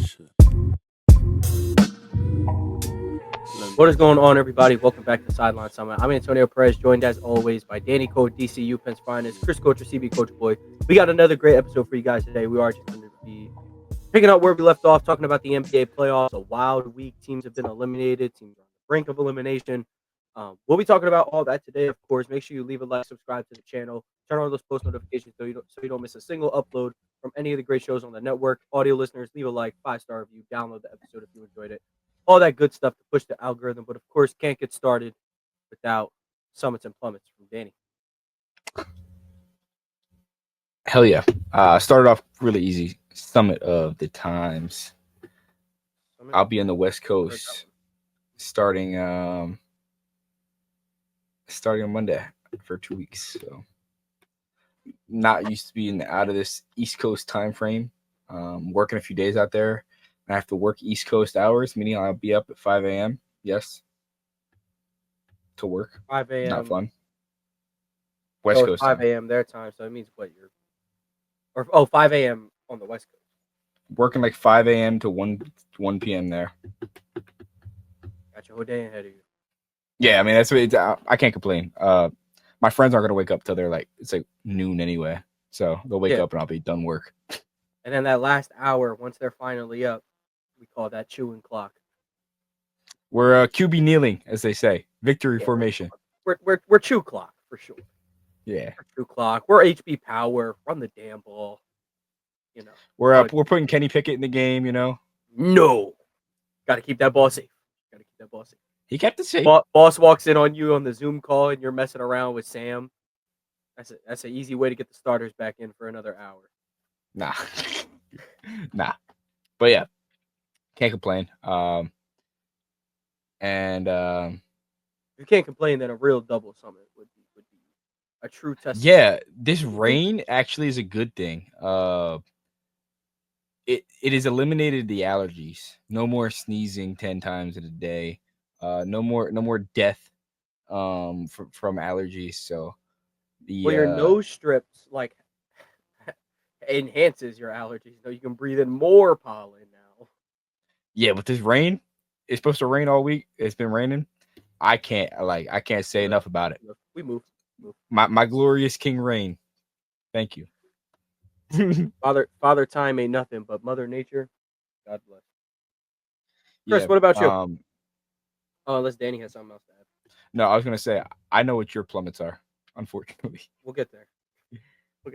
shit. What is going on, everybody? Welcome back to Sideline Summit. I'm Antonio Perez, joined as always by Danny Coale, DCU Penn's finest, Chris Coulter, CB Coach Boy. We got another great episode for you guys today. We are just going to be picking up where we left off, talking about the NBA playoffs. A wild week. Teams have been eliminated. Teams are on the brink of elimination. We'll be talking about all that today, of course. Make sure you leave a like, subscribe to the channel, turn on those post notifications so you don't miss a single upload from any of the great shows on the network. Audio listeners, leave a like, 5-star review, download the episode if you enjoyed it. All that good stuff to push the algorithm, but of course can't get started without Summits and Plummets from Danny. Hell yeah. Started off really easy. Summit of the Times. I'll be on the West Coast starting on Monday for 2 weeks. So not used to being out of this East Coast time frame. Working a few days out there. I have to work East Coast hours, meaning I'll be up at 5 a.m. Yes. To work. 5 a.m. Not fun. West Coast 5 a.m. their time, so it means what you're 5 a.m. on the West Coast. Working like 5 a.m. to 1 p.m. there. Got your whole day ahead of you. Yeah, I mean that's what I can't complain. My friends aren't gonna wake up till it's like noon anyway. So they'll wake up and I'll be done work. And then that last hour, once they're finally up, we call that chewing clock. We're QB kneeling, as they say. Victory formation. We're chew clock for sure. Yeah. We're chew clock. We're HB power. Run the damn ball. You know. We're putting Kenny Pickett in the game, you know. No. Gotta keep that ball safe. He kept it safe. Boss walks in on you on the Zoom call and you're messing around with Sam. That's an easy way to get the starters back in for another hour. Nah. But yeah, can't complain. If you can't complain, then a real double summit would be a true test. Yeah, this rain actually is a good thing. It has eliminated the allergies. No more sneezing 10 times in a day. No more death from allergies. So your nose strips enhances your allergies, so you can breathe in more pollen now. Yeah, but this rain, it's supposed to rain all week. It's been raining. I can't say enough about it. We move. My glorious King Rain. Thank you. Father Time ain't nothing but Mother Nature. God bless. Chris, what about you? Unless Danny has something else to add. No, I was gonna say I know what your plummets are. Unfortunately, we'll get there. What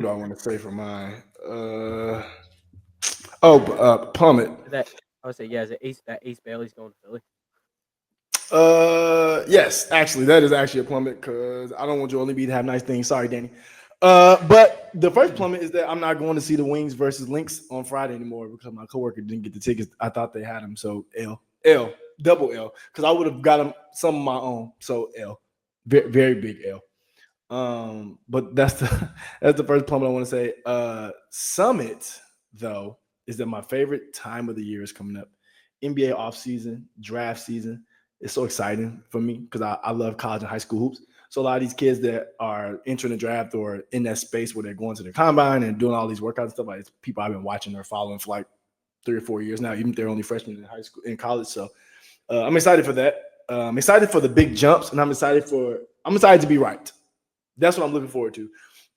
do I want to say for mine? Plummet. I would say, is it Ace Bailey's going to Philly? Yes, actually, that is actually a plummet because I don't want Joel Embiid to have nice things. Sorry, Danny. But the first plummet is that I'm not going to see the Wings versus Lynx on Friday anymore because my coworker didn't get the tickets. I thought they had them, so double L, because I would have got them some of my own. So L, very, very big L. But that's the first plummet I want to say. Summit, though, is that my favorite time of the year is coming up. NBA offseason, draft season. It's so exciting for me because I love college and high school hoops. So a lot of these kids that are entering the draft or in that space where they're going to the combine and doing all these workouts and stuff, like it's people I've been watching or following for like 3 or 4 years now, even if they're only freshmen in college. So I'm excited for that. I'm excited for the big jumps, and I'm excited to be right. That's what I'm looking forward to.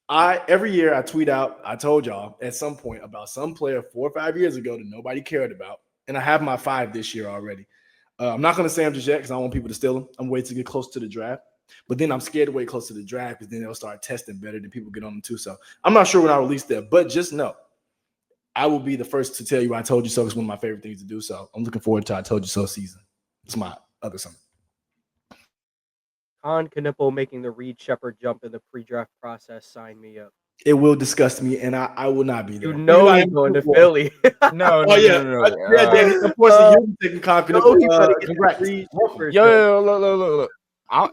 Every year I tweet out, I told y'all at some point about some player 4 or 5 years ago that nobody cared about. And I have my 5 this year already. I'm not going to say them just yet because I don't want people to steal them. I'm waiting to get close to the draft. But then I'm scared to wait close to the draft because then they'll start testing better than people get on them too. So I'm not sure when I release that. But just know, I will be the first to tell you I told you so. It's one of my favorite things to do. So I'm looking forward to I told you so season. It's my other summit. Con Knipple making the Reed Shepard jump in the pre-draft process. Sign me up. It will disgust me, and I will not be there. You know he's going to Philly. No. Yeah, Danny, of course, you're taking Con Knipple. Congrats. Look.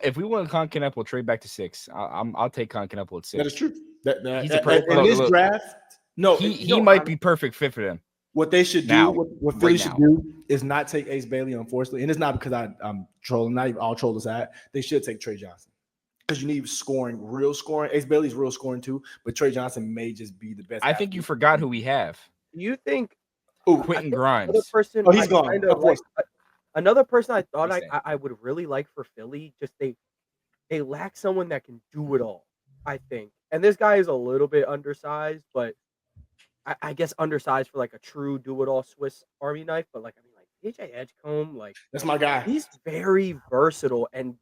If we want Con Knipple, trade back to 6. I'll take Con Knipple at 6. That is true. He's a perfect in this draft. No, he might be perfect fit for them. What they should do, what Philly should do, is not take Ace Bailey, unfortunately. And it's not because I'm trolling, not even all troll aside. They should take Trey Johnson. Because you need real scoring. Ace Bailey's real scoring too, but Trey Johnson may just be the best. I think you forgot who we have. Do you think Ooh, I Quentin think another Grimes. person oh, he's I gone. kind Of of like course. another person I thought He's I, staying. I I would really like for Philly, just they lack someone that can do it all, I think. And this guy is a little bit undersized, but I guess undersized for like a true do it all Swiss Army knife. But like I mean, like AJ Edgecombe, like That's my guy. he's very versatile and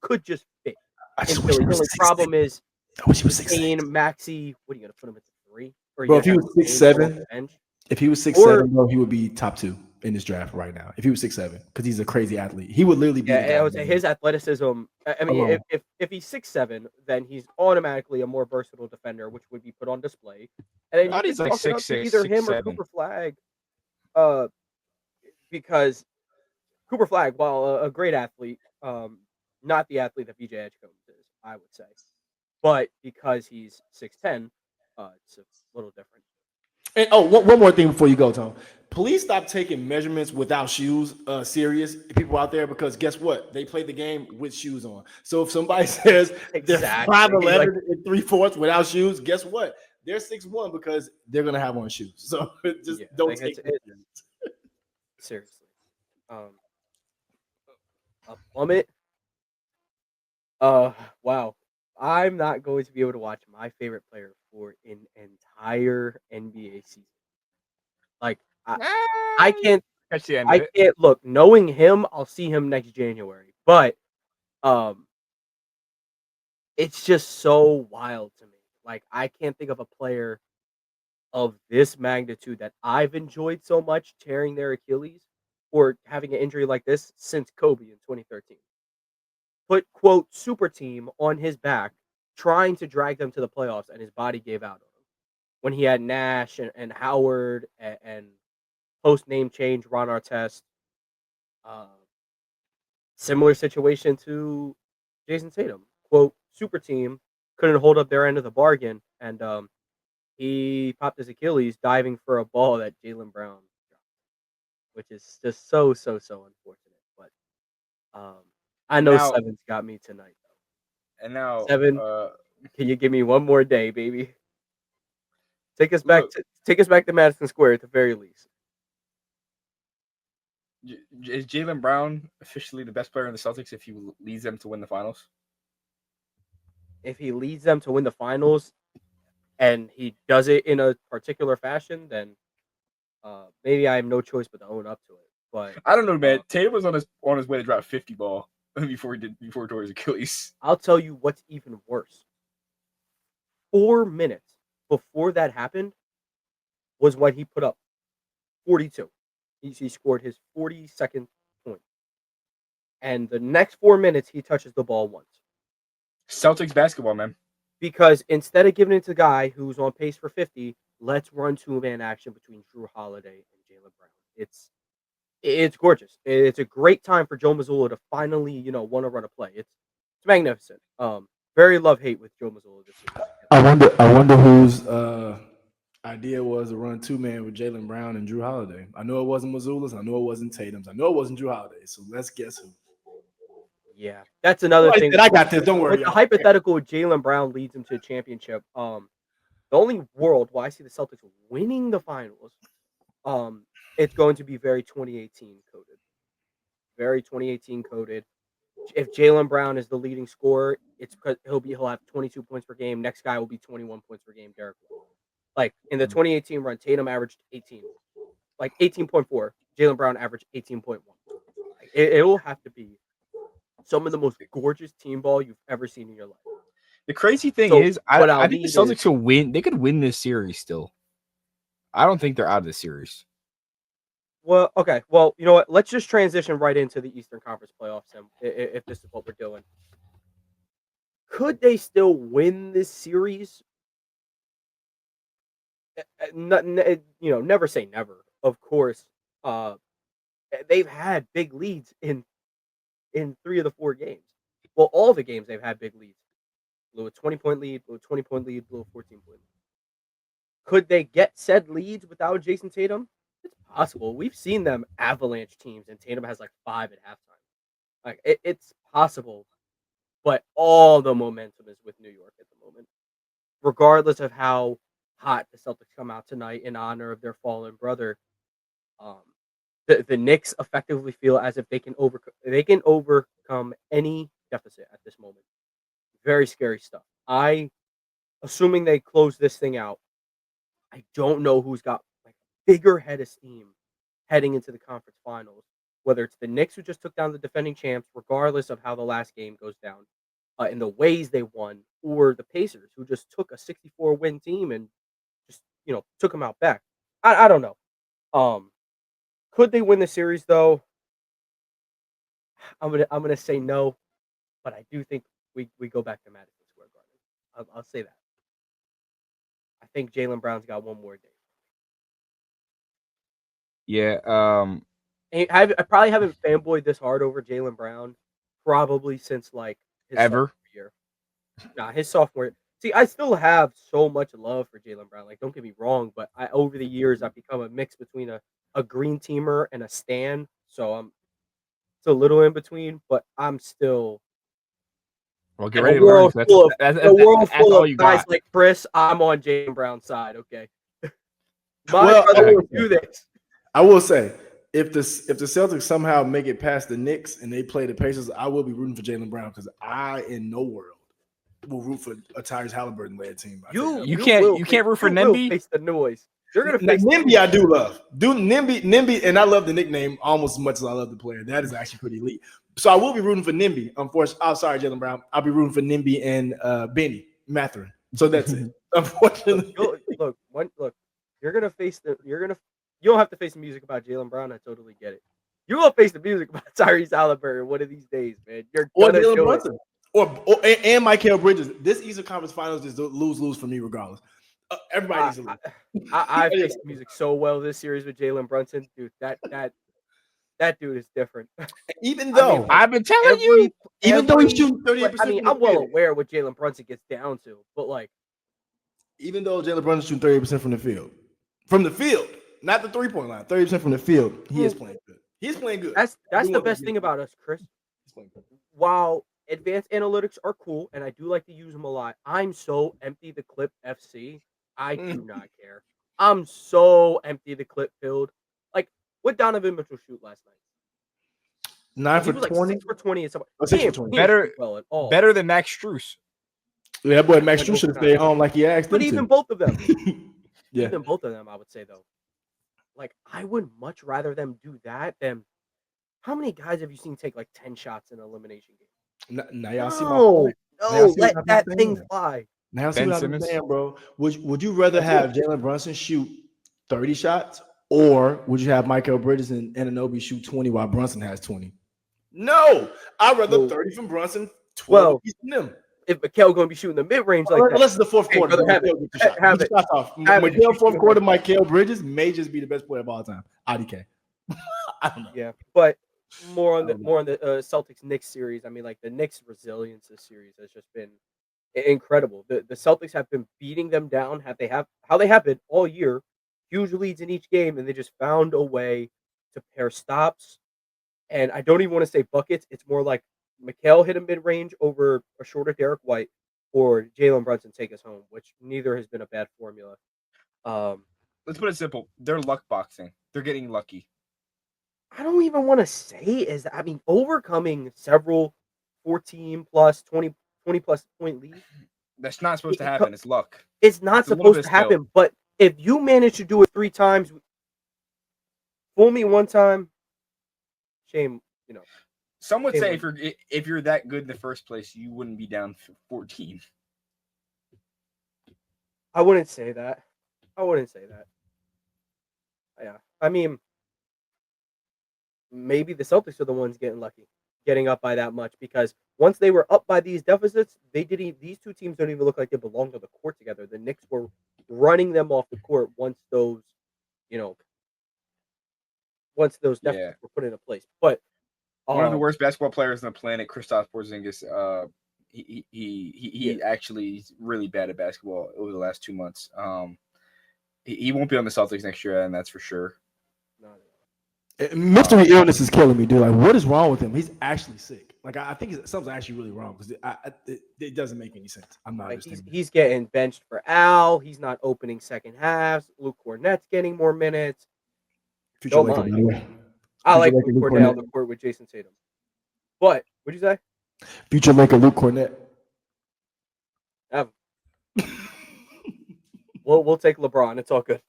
could just fit I in just wish Philly. he The was only 6'6". problem is I wish he was 6'6". Kane, Maxi. What are you gonna put him at the 3? Or are you Bro, gonna if he have was Kane come off 6'7", the bench? if he was 6'7", Or bro, he would be top 2 in this draft right now. If he was 6'7", because he's a crazy athlete, he would literally be the yeah, guy. I would say his athleticism. I mean, Alone. if he's 6'7", then he's automatically a more versatile defender, which would be put on display. And then you God, could he's like chalk it up to 6'6", either him or 6'7". Cooper Flag, uh, because Cooper Flag, while a great athlete, not the athlete that BJ Edgecombe is, I would say, but because he's 6'10", it's a little different. And one more thing before you go, Tom. Please stop taking measurements without shoes serious, people out there, because guess what? They play the game with shoes on. So if somebody says they're Exactly. 5'11" Like, and 3/4 without shoes, guess what? They're 6'1" because they're gonna have on shoes. So just yeah, don't like take it's seriously. Um, a plummet. Wow. I'm not going to be able to watch my favorite player for an entire NBA season. Like I can't Catch the end of I it. can't look. Knowing him, I'll see him next January. But um, it's just so wild to me. Like I can't think of a player of this magnitude that I've enjoyed so much tearing their Achilles or having an injury like this since Kobe in 2013. Put quote super team on his back, trying to drag them to the playoffs, and his body gave out on him. When he had Nash and Howard and post name change Ron Artest, uh, similar situation to Jason Tatum. Quote super team couldn't hold up their end of the bargain, and he popped his Achilles diving for a ball that Jalen Brown dropped, which is just so unfortunate. But I And know now, seven's got me tonight though. and now, 7, can you give me one more day, baby? look, Take us back to Madison Square at the very least. is Jalen Brown officially the best player in the Celtics if he leads them to win the finals? If he leads them to win the finals and he does it in a particular fashion, then maybe I have no choice but to own up to it. But I don't know, man. Tatum was on his way to drop 50 ball before he tore his Achilles. I'll tell you what's even worse. 4 minutes before that happened was when he put up 42. He scored his 42nd point. And the next 4 minutes, he touches the ball once. Celtics basketball, man. Because instead of giving it to the guy who's on pace for 50, let's run 2-man action between Drew Holiday and Jalen Brown. It's gorgeous. It's a great time for Joe Mazzulla to finally, want to run a play. It's magnificent. Very love-hate with Joe Mazzulla this season. I wonder whose idea was to run 2-man with Jalen Brown and Drew Holiday. I know it wasn't Mazzulla's. I know it wasn't Tatum's. I know it wasn't Drew Holiday. So let's guess who. Yeah, that's another Like I thing. said, I got this. Don't worry, With the y'all. hypothetical Jalen Brown leads him to a championship, the only world where I see the Celtics winning the finals, it's going to be very 2018 coded. Very 2018 coded. If Jalen Brown is the leading scorer, it's because he'll have 22 points per game. Next guy will be 21 points per game. Derek White. Like in the 2018 run, Tatum averaged 18, like 18.4. Jalen Brown averaged 18.1. Like, it will have to be some of the most gorgeous team ball you've ever seen in your life. The crazy thing So, is, what I'll I think the need Celtics is- will win. They could win this series still. I don't think they're out of the series. Well, okay. Well, you know what? Let's just transition right into the Eastern Conference playoffs, and if this is what we're doing. Could they still win this series? Never say never. Of course, they've had big leads in 3 of the 4 games. Well, all the games they've had big leads. Blew a 20-point lead, blew a 20-point lead, blew a 14-point lead. Could they get said leads without Jason Tatum? It's possible. We've seen them avalanche teams, and Tatum has like 5 at halftime. Like it's possible, but all the momentum is with New York at the moment, regardless of how hot the Celtics come out tonight in honor of their fallen brother. The Knicks effectively feel as if they can overcome any deficit at this moment. Very scary stuff. Assuming they close this thing out, I don't know who's got like bigger head of steam heading into the conference finals. Whether it's the Knicks who just took down the defending champs, regardless of how the last game goes down, in the ways they won, or the Pacers who just took a 64-win team and just took them out back. I don't know. Could they win the series though? I'm gonna say no, but I do think we go back to Madison Square Garden. I'll say that. I think Jalen Brown's got one more day. Yeah. I probably haven't fanboyed this hard over Jalen Brown probably since like his Ever? sophomore year. Nah, his sophomore year. See, I still have so much love for Jalen Brown. Like, don't get me wrong, but over the years I've become a mix between a green teamer and a stan. So I'm it's a little in between, but I'm still Well, get in ready a to learn. world full of all you guys got. like Chris. I'm on Jalen Brown's side. Okay, my Well, brother will do this. I will say, if the Celtics somehow make it past the Knicks and they play the Pacers, I will be rooting for Jalen Brown because I, in no world, will root for a Tyrese Halliburton-led team. You can't root for Nimby. Face the noise. You're gonna face Nimby. I do love. Nimby, and I love the nickname almost as much as I love the player. That is actually pretty elite. So I will be rooting for Nimby. Unfortunately, I'm sorry, Jalen Brown. I'll be rooting for Nimby and Benny Mathurin. So that's it. Unfortunately, look. You're gonna face You don't have to face the music about Jalen Brown. I totally get it. You're gonna face the music about Tyrese Halliburton one of these days, man. You're gonna do it. And Mikal Bridges. This Eastern Conference Finals is lose for me regardless. Everybody needs to lose. I faced the music so well this series with Jalen Brunson, dude. That dude is different. Even though I've been telling you, even though he's shooting 38%. I mean, I'm well aware what Jalen Brunson gets down to, but like, even though Jalen Brunson's shooting 38% from the field, not the 3-point line, 30% from the field, he is playing good. He's playing good. That's the best thing about us, Chris. While advanced analytics are cool, and I do like to use them a lot, I'm so empty the clip FC. I do not care. I'm so empty the clip filled. Like, what Donovan Mitchell shoot last night? 9 for 20. 6 for 20 and stuff. 6 for 20. Better than Max Strus. Yeah, that boy Max Strus should have stayed home like he asked. But even both of them, yeah, even both of them, I would say though, like I would much rather them do that than how many guys have you seen take like 10 shots in an elimination game? Now y'all see my point. No, let that thing fly. Now see what I'm saying, bro. Would you rather have Jalen Brunson shoot 30 shots, or would you have Mikal Bridges and Anunoby shoot 20 while Brunson has 20? No, I'd rather 30 from Brunson, 12 from them. If Mikal going to be shooting the mid range like that, unless it's the fourth quarter, have it. Mikal fourth quarter, Mikal Bridges may just be the best player of all time. IDK. I don't know. Yeah, but more on the Celtics Knicks series. I mean, like the Knicks' resilience this series has just been incredible. The Celtics have been beating them down. How they have been all year. Huge leads in each game, and they just found a way to pair stops. And I don't even want to say buckets. It's more like Mikal hit a mid-range over a shorter Derek White, or Jalen Brunson take us home, which neither has been a bad formula. Let's put it simple. They're luck boxing. They're getting lucky. I don't even want to say is that, I mean, overcoming several 14 plus, 20 plus point leads. That's not supposed to happen. It's luck. It's not supposed to happen, but if you manage to do it 3 times, fool me one time, shame, Some would say if you're that good in the first place, you wouldn't be down 14. I wouldn't say that. Yeah. I mean, maybe the Celtics are the ones getting up by that much, because once they were up by these deficits, these two teams don't even look like they belong on the court together. The Knicks were running them off the court once those deficits were put into place. But one of the worst basketball players on the planet, Kristaps Porzingis, he actually is really bad at basketball over the last 2 months. He won't be on the Celtics next year, and that's for sure. Mystery illness is killing me, dude. Like, what is wrong with him? He's actually sick. Like I think something's actually really wrong because it doesn't make any sense. I'm not Like understanding. he's getting benched for Al. He's not opening second halves. Luke Cornett's getting more minutes. Future Don't Laker, by mind. the way. I like Laker, Luke Luke Cornett on Cornett. the court with Jason Tatum. What? What'd you say? Future Laker Luke Cornett. Have we'll take LeBron. It's all good.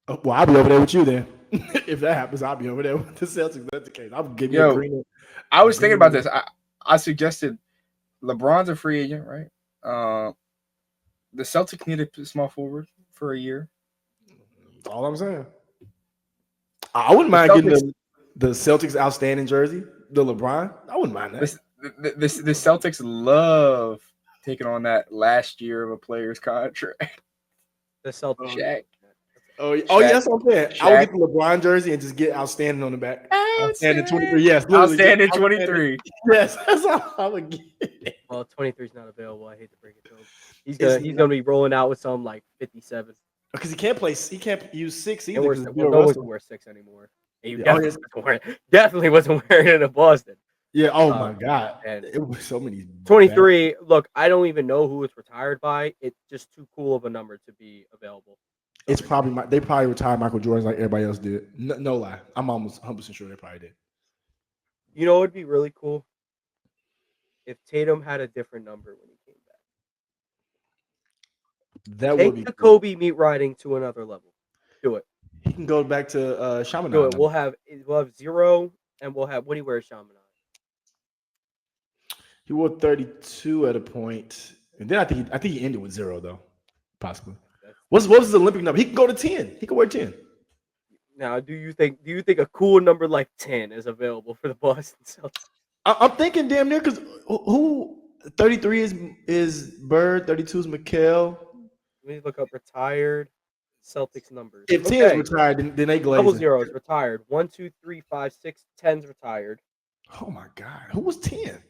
Well, I'll be over there with you then. If that happens, I'll be over there with the Celtics. If that's the case. I'll give you a green. I was thinking about this. I suggested LeBron's a free agent, right? The Celtics need a small forward for a year. That's all I'm saying. I wouldn't mind getting the Celtics outstanding jersey, the LeBron. I wouldn't mind that. The Celtics love taking on that last year of a player's contract. The Celtics. Shaq. Oh, yeah, that's what I'm saying. I would get the LeBron jersey and just get outstanding on the back. Outstanding 23. Yes. Outstanding 23. Yes. That's all I would get. Well, 23 is not available. I hate to break it to him. He's gonna be rolling out with some like 57. Because he can't play. He can't use 6 either. No one can wear 6 anymore. He definitely wasn't wearing it in Boston. Yeah. Oh my God. And it was so many. 23. Bad. Look, I don't even know who it's retired by. It's just too cool of a number to be available. It's probably they probably retired Michael Jordan like everybody else did. No lie. I'm almost 100% sure they probably did. You know, it'd be really cool if Tatum had a different number when he came back. That Take would be the cool. Kobe meat riding to another level. Do it. He can go back to Shaman. Do it. We'll have 0 and we'll have what do you wear Shaman on? He wore 32 at a point, and then I think he ended with 0 though, possibly. What was his Olympic number? He can go to 10. He can wear 10. Now, do you think a cool number like 10 is available for the Boston Celtics? I'm thinking damn near because who 33 is Bird, 32 is McHale. Let me look up retired Celtics numbers. If 10 is retired, then they glaze. Double zeros retired. 1, 2, 3, 5, 6, 10's retired. Oh my God, who was 10? Am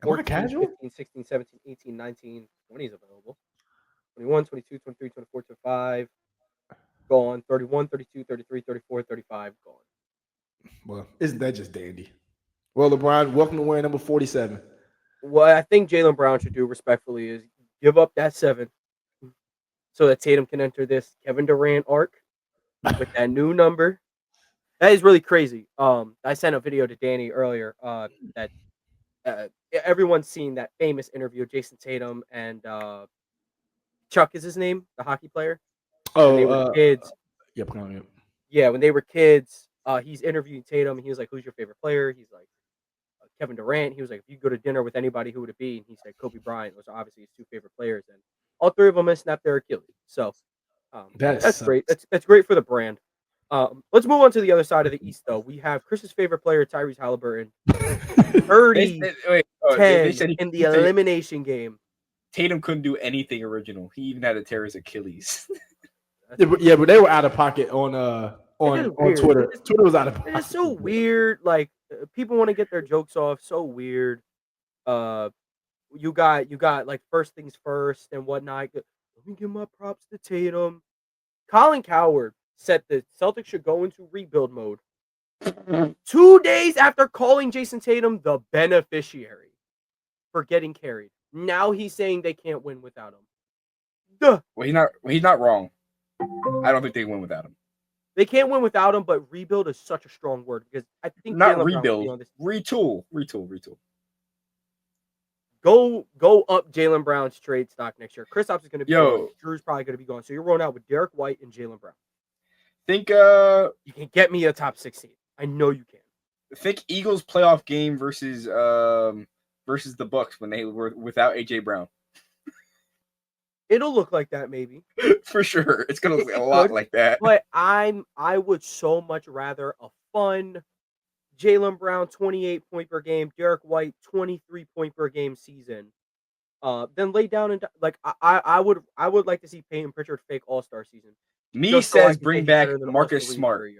14, I casual? 15, 16, 17, 18, 19, 20 is available. 21, 22, 23, 24, 25, gone. 31, 32, 33, 34, 35, gone. Well, isn't that just dandy? Well, LeBron, welcome to wearing number 47. What I think Jalen Brown should do respectfully is give up that 7 so that Tatum can enter this Kevin Durant arc with that new number. That is really crazy. I sent a video to Danny earlier that everyone's seen that famous interview of Jason Tatum and Chuck is his name, the hockey player. Oh, when they were kids. Yep. Yeah, when they were kids, he's interviewing Tatum, and he was like, "Who's your favorite player?" He's like, "Kevin Durant." He was like, "If you go to dinner with anybody, who would it be?" And he said, "Kobe Bryant." Those are obviously his 2 favorite players, and all 3 of them have snapped their Achilles. So that's great. That's great for the brand. Let's move on to the other side of the East, though. We have Chris's favorite player, Tyrese Halliburton, 30-10 in the elimination game. Tatum couldn't do anything original. He even had to tear his Achilles. Yeah, but they were out of pocket on Twitter. Twitter was out of pocket. It's so weird. Like people want to get their jokes off. So weird. You got like first things first and whatnot. Let me give my props to Tatum. Colin Cowherd said the Celtics should go into rebuild mode 2 days after calling Jason Tatum the beneficiary for getting carried. Now he's saying they can't win without him. Duh. Well, he's not wrong. I don't think they win without him. They can't win without him, but rebuild is such a strong word because I think not rebuild, retool. Go up Jalen Brown's trade stock next year. Kristaps is going to be gone. Drew's probably going to be gone. So you're rolling out with Derek White and Jalen Brown. Think you can get me a top 16. I know you can. Think Eagles playoff game versus the Bucks when they were without AJ Brown. It'll look like that, maybe. For sure. It's gonna look a lot like that. But I would so much rather a fun Jalen Brown 28 point per game, Derek White 23 point per game season. Then lay down and like I would like to see Peyton Pritchard fake all-star season. Me says bring back Marcus Smart.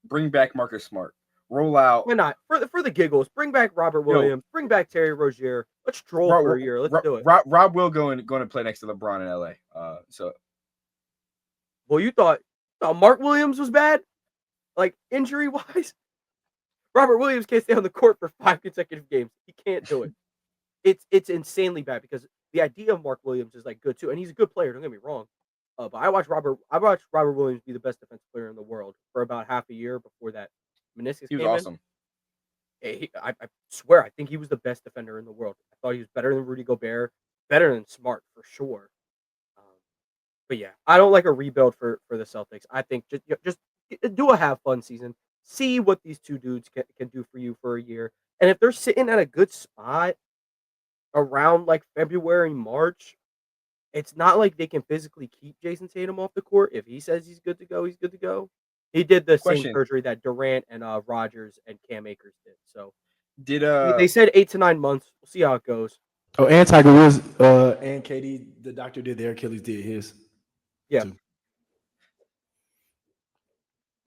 Bring back Marcus Smart. Roll out. Why not? For the giggles, bring back Robert Williams, bring back Terry Rozier. Let's troll for a year. Let's do it. Rob will going to play next to LeBron in LA. Well, you thought Mark Williams was bad? Like injury wise? Robert Williams can't stay on the court for 5 consecutive games. He can't do it. It's insanely bad because the idea of Mark Williams is like good too, and he's a good player. Don't get me wrong. But I watched Robert Williams be the best defensive player in the world for about half a year before that meniscus He was came awesome. I swear, I think he was the best defender in the world. I thought he was better than Rudy Gobert, better than Smart for sure. But yeah, I don't like a rebuild for the Celtics. I think just do a have fun season. See what these two dudes can do for you for a year. And if they're sitting at a good spot around like February, March, it's not like they can physically keep Jason Tatum off the court. If he says he's good to go, he's good to go. He did the same Question. surgery that Durant and Rodgers and Cam Akers did. So Did they said 8 to 9 months. We'll see how it goes. Oh, and Tiger Woods and KD, the doctor did their Achilles, did his. Yeah. Too.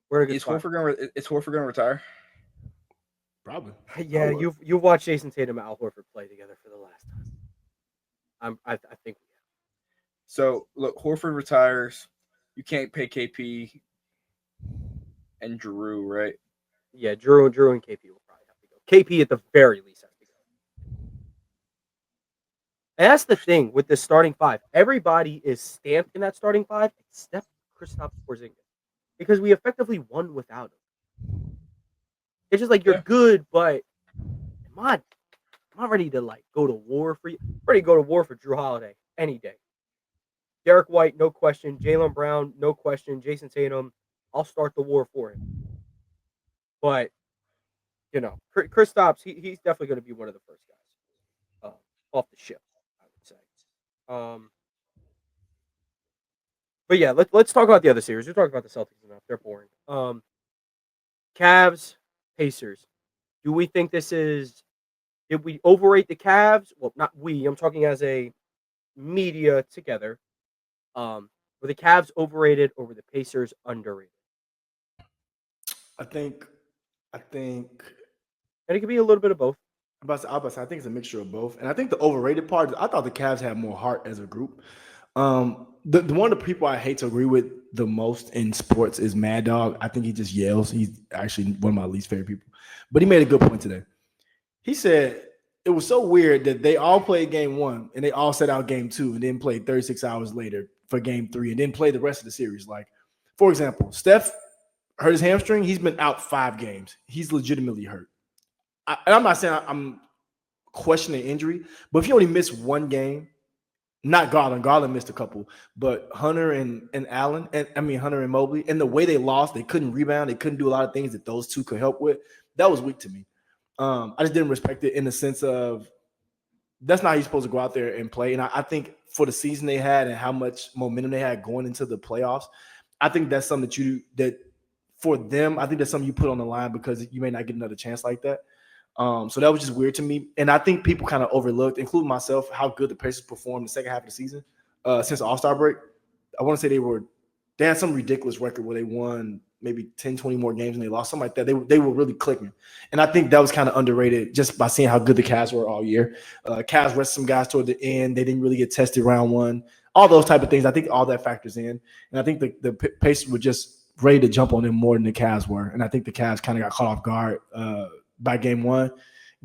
We're in a good is spot. Horford gonna retire? Probably. Yeah, you've watched Jason Tatum and Al Horford play together for the last time. I think we have. So look, Horford retires. You can't pay KP and Drew, right? Yeah, Drew and KP will probably have to go. KP at the very least has to go. And that's the thing with this starting five. Everybody is stamped in that starting five except Kristaps Porzingis. Because we effectively won without him. It's just like you're good, but I'm not ready to like go to war for you. I'm ready to go to war for Drew Holiday any day. Derek White, no question. Jaylen Brown, no question. Jason Tatum, I'll start the war for him. But Kristaps, he's definitely going to be one of the first guys off the ship, I would say. But yeah, let's talk about the other series. We're talking about the Celtics enough. They're boring. Cavs, Pacers. Do we think this is? Did we overrate the Cavs? Well, not we. I'm talking as a media together. Were the Cavs overrated or were the Pacers underrated? I think, and it could be a little bit of both. I think it's a mixture of both. And I think the overrated part, I thought the Cavs had more heart as a group. The one of the people I hate to agree with the most in sports is Mad Dog. I think he just yells. He's actually one of my least favorite people. But he made a good point today. He said it was so weird that they all played game one and they all set out game two and then played 36 hours later for game three and then played the rest of the series. Like, for example, Steph hurt his hamstring. He's been out 5 games. He's legitimately hurt. And I'm not saying I'm questioning injury, but if you only miss one game, not Garland missed a couple, but Hunter and Allen, Hunter and Mobley, and the way they lost, they couldn't rebound, they couldn't do a lot of things that those two could help with. That was weak to me. I just didn't respect it in the sense of that's not how you're supposed to go out there and play. And I think for the season they had and how much momentum they had going into the playoffs, I think that's something that for them, I think that's something you put on the line because you may not get another chance like that. So that was just weird to me. And I think people kind of overlooked, including myself, how good the Pacers performed the second half of the season since the All-Star break. I want to say they had some ridiculous record where they won maybe 10, 20 more games and they lost, something like that. They were really clicking. And I think that was kind of underrated just by seeing how good the Cavs were all year. Cavs rested some guys toward the end. They didn't really get tested round one. All those type of things. I think all that factors in. And I think the Pacers were just ready to jump on them more than the Cavs were. And I think the Cavs kind of got caught off guard by game one.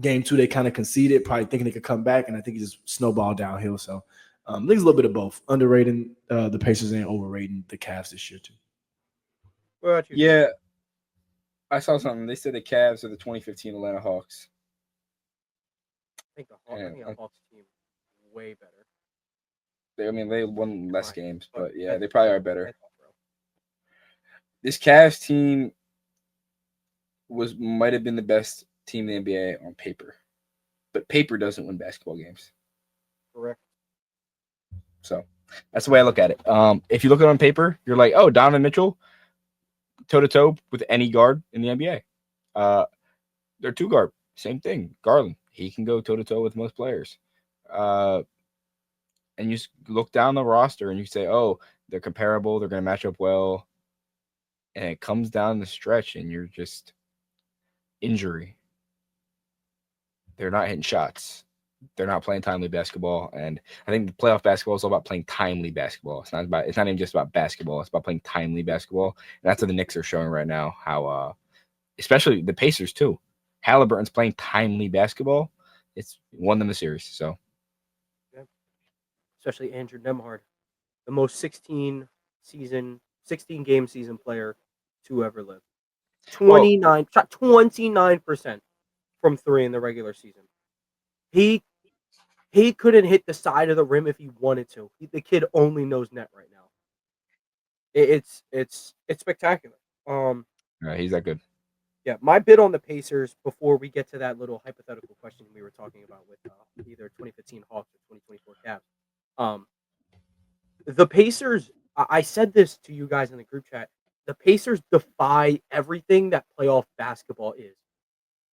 Game two, they kind of conceded, probably thinking they could come back, and I think it just snowballed downhill. So I think it's a little bit of both, underrating the Pacers and overrating the Cavs this year too. What about you? Yeah, I saw something. They said the Cavs are the 2015 Atlanta Hawks. I think the Hawks team is way better. They won less games, but yeah, they probably are better. This Cavs team might have been the best team in the NBA on paper, but paper doesn't win basketball games. Correct. So that's the way I look at it. If you look at it on paper, you're like, oh, Donovan Mitchell, toe-to-toe with any guard in the NBA. They're two guard, same thing. Garland, he can go toe-to-toe with most players. And you look down the roster and you say, oh, they're comparable, they're going to match up well. And it comes down the stretch and you're just injury. They're not hitting shots. They're not playing timely basketball. And I think the playoff basketball is all about playing timely basketball. It's not even just about basketball. It's about playing timely basketball. And that's what the Knicks are showing right now, how especially the Pacers too. Halliburton's playing timely basketball, it's won them the series. So Yeah. Especially Andrew Nemhard, the most 16 game season player to ever live. well, 29% from three in the regular season. He couldn't hit the side of the rim if he wanted to. The kid only knows net right now. It's spectacular. he's that good. Yeah, my bid on the Pacers before we get to that little hypothetical question we were talking about with either 2015 Hawks or 2024 Cavs. The Pacers, I said this to you guys in the group chat. The Pacers defy everything that playoff basketball is.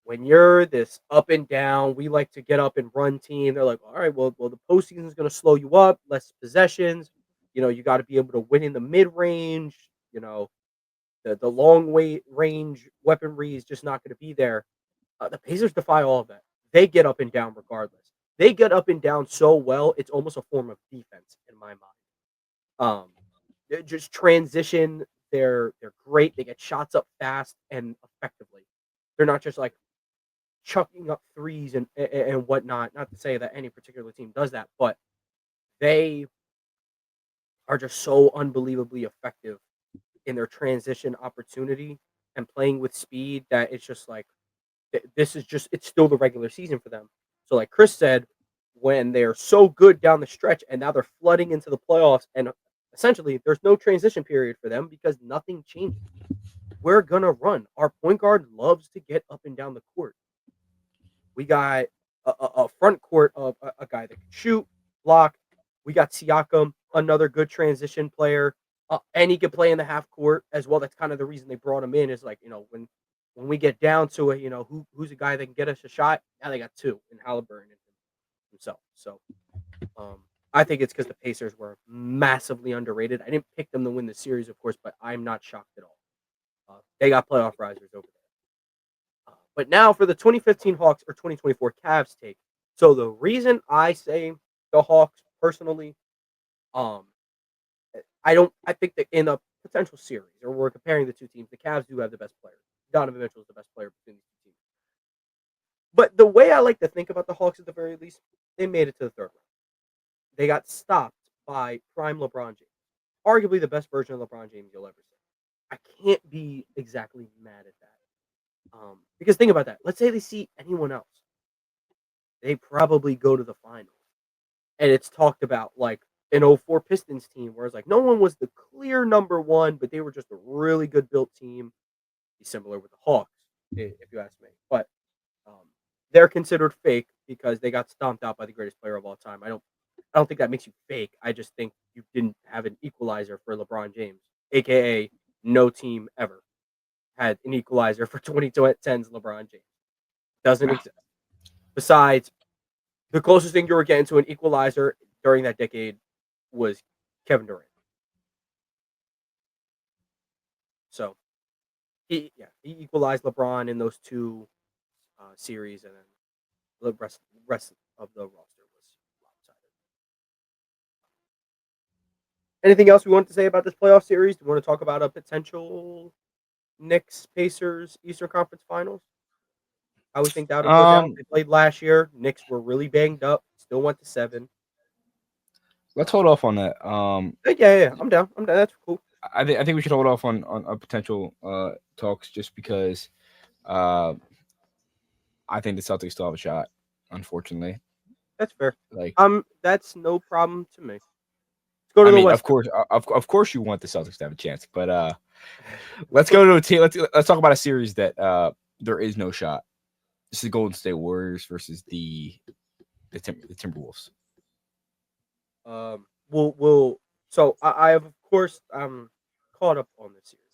When you're this up and down, we like to get up and run team. They're like, all right, well, the postseason is going to slow you up, less possessions. You got to be able to win in the mid range. The long range weaponry is just not going to be there. The Pacers defy all of that. They get up and down regardless. They get up and down so well, it's almost a form of defense in my mind. They just transition. They're great. They get shots up fast and effectively. They're not just like chucking up threes and whatnot. Not to say that any particular team does that, but they are just so unbelievably effective in their transition opportunity and playing with speed that it's just like this is just it's still the regular season for them. So like Chris said, when they're so good down the stretch and now they're flooding into the playoffs and essentially there's no transition period for them because nothing changes. We're gonna run. Our point guard loves to get up and down the court. We got a front court of a guy that can shoot, block. We got Siakam, another good transition player, and he can play in the half court as well. That's kind of the reason they brought him in. Is like when we get down to it, who's a guy that can get us a shot? Now they got two in Halliburton and himself. So I think it's because the Pacers were massively underrated. I didn't pick them to win the series, of course, but I'm not shocked at all. They got playoff risers over there. But now for the 2015 Hawks or 2024 Cavs take. So the reason I say the Hawks personally, I think that in a potential series or we're comparing the two teams, the Cavs do have the best player. Donovan Mitchell is the best player between these two teams. But the way I like to think about the Hawks at the very least, they made it to the third round. They got stopped by prime LeBron James, arguably the best version of LeBron James you'll ever see. I can't be exactly mad at that. Because think about that. Let's say they see anyone else. They probably go to the finals. And it's talked about like an 04 Pistons team where it's like no one was the clear number one, but they were just a really good built team. Be similar with the Hawks, if you ask me. But they're considered fake because they got stomped out by the greatest player of all time. I don't think that makes you fake. I just think you didn't have an equalizer for LeBron James, aka no team ever had an equalizer for 2010's LeBron James. Doesn't exist. Besides, the closest thing you were getting to an equalizer during that decade was Kevin Durant. So, he equalized LeBron in those two series, and then the rest of the roster was lopsided. Anything else we want to say about this playoff series? Do we want to talk about a potential Knicks Pacers Eastern Conference Finals? How we think that would go down? They played last year. Knicks were really banged up. Still went to 7. Let's hold off on that. Yeah, I'm down. That's cool. I think we should hold off on a potential talks just because I think the Celtics still have a shot. Unfortunately, that's fair. Like, that's no problem to me. Let's go to the West. Of course, you want the Celtics to have a chance, but let's go to a team. Let's talk about a series that there is no shot. This is Golden State Warriors versus the Timberwolves. So I have, of course, caught up on this series.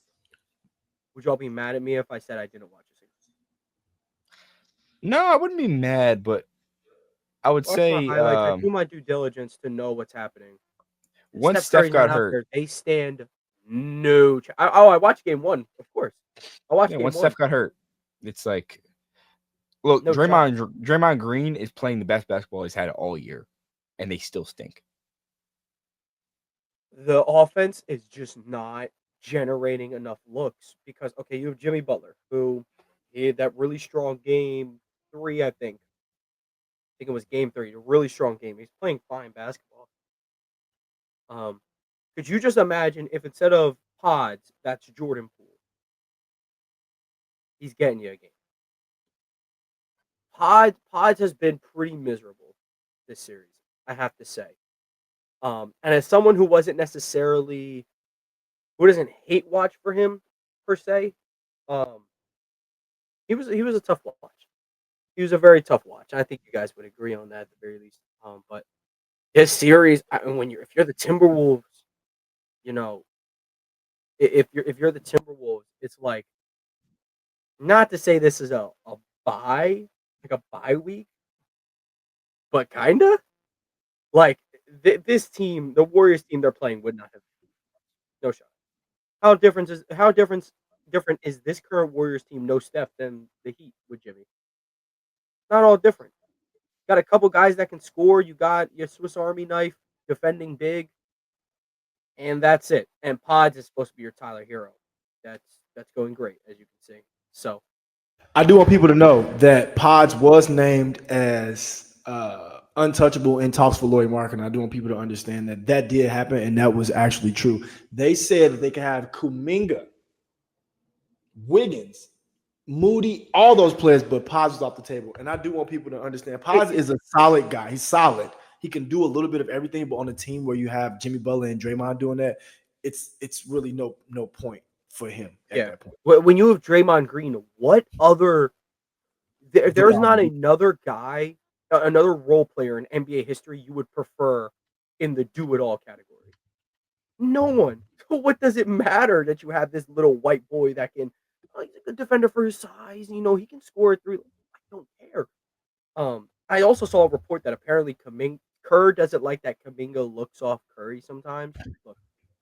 Would y'all be mad at me if I said I didn't watch the series? No, I wouldn't be mad, but I would say I do my due diligence to know what's happening. Once Steph got hurt, they stand no chance. I watched game 1, of course. Once Steph got hurt, it's like, look, no Draymond Green is playing the best basketball he's had all year, and they still stink. The offense is just not generating enough looks because, okay, you have Jimmy Butler, who He had that really strong game 3, I think. I think it was game 3. A really strong game. He's playing fine basketball. Could you just imagine if instead of Pods, that's Jordan Poole? He's getting you a game. Pods has been pretty miserable this series, I have to say. And as someone who wasn't necessarily who doesn't hate watch for him per se, um, he was a tough watch. He was a very tough watch. I think you guys would agree on that at the very least. But this series, when if you're the Timberwolves, you know, if you're the Timberwolves, it's like not to say this is a bye, like a bye week, but kinda like this team, the Warriors team they're playing would not have no shot. How different is this current Warriors team no Steph than the Heat with Jimmy? Not all different. Got a couple guys that can score. You got your Swiss Army knife defending big, and that's it. And Pods is supposed to be your Tyler Hero. That's going great, as you can see. So I do want people to know that Pods was named as untouchable in talks for Lauri Markkanen. I do want people to understand that that did happen, and that was actually true. They said that they could have Kuminga, Wiggins, Moody, all those players, but Pods was off the table. And I do want people to understand Pods is a solid guy. He's solid. He can do a little bit of everything, but on a team where you have Jimmy Butler and Draymond doing that, it's really no point for him at that point. When you have Draymond Green, what other there's not another guy, another role player in NBA history you would prefer in the do-it-all category. No one. So what does it matter that you have this little white boy that can he's a good defender for his size, he can score a 3. I don't care. I also saw a report that apparently Kerr doesn't like that Kuminga looks off Curry sometimes. Look,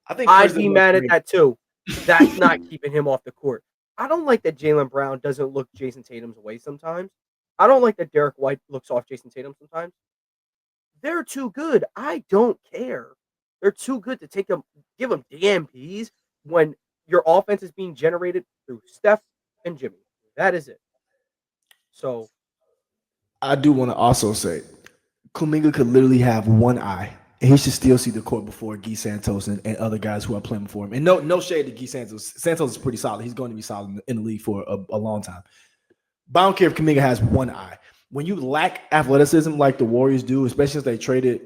I think I'd be mad at that too. That's not keeping him off the court. I don't like that Jaylen Brown doesn't look Jason Tatum's way sometimes. I don't like that Derek White looks off Jason Tatum sometimes. They're too good. I don't care. They're too good to give them DMPs when your offense is being generated through Steph and Jimmy. That is it. So I do want to also say Kuminga could literally have one eye, and he should still see the court before Guy Santos and other guys who are playing before him. And no shade to Guy Santos. Santos is pretty solid. He's going to be solid in the league for a long time. But I don't care if Kuminga has one eye. When you lack athleticism like the Warriors do, especially since they traded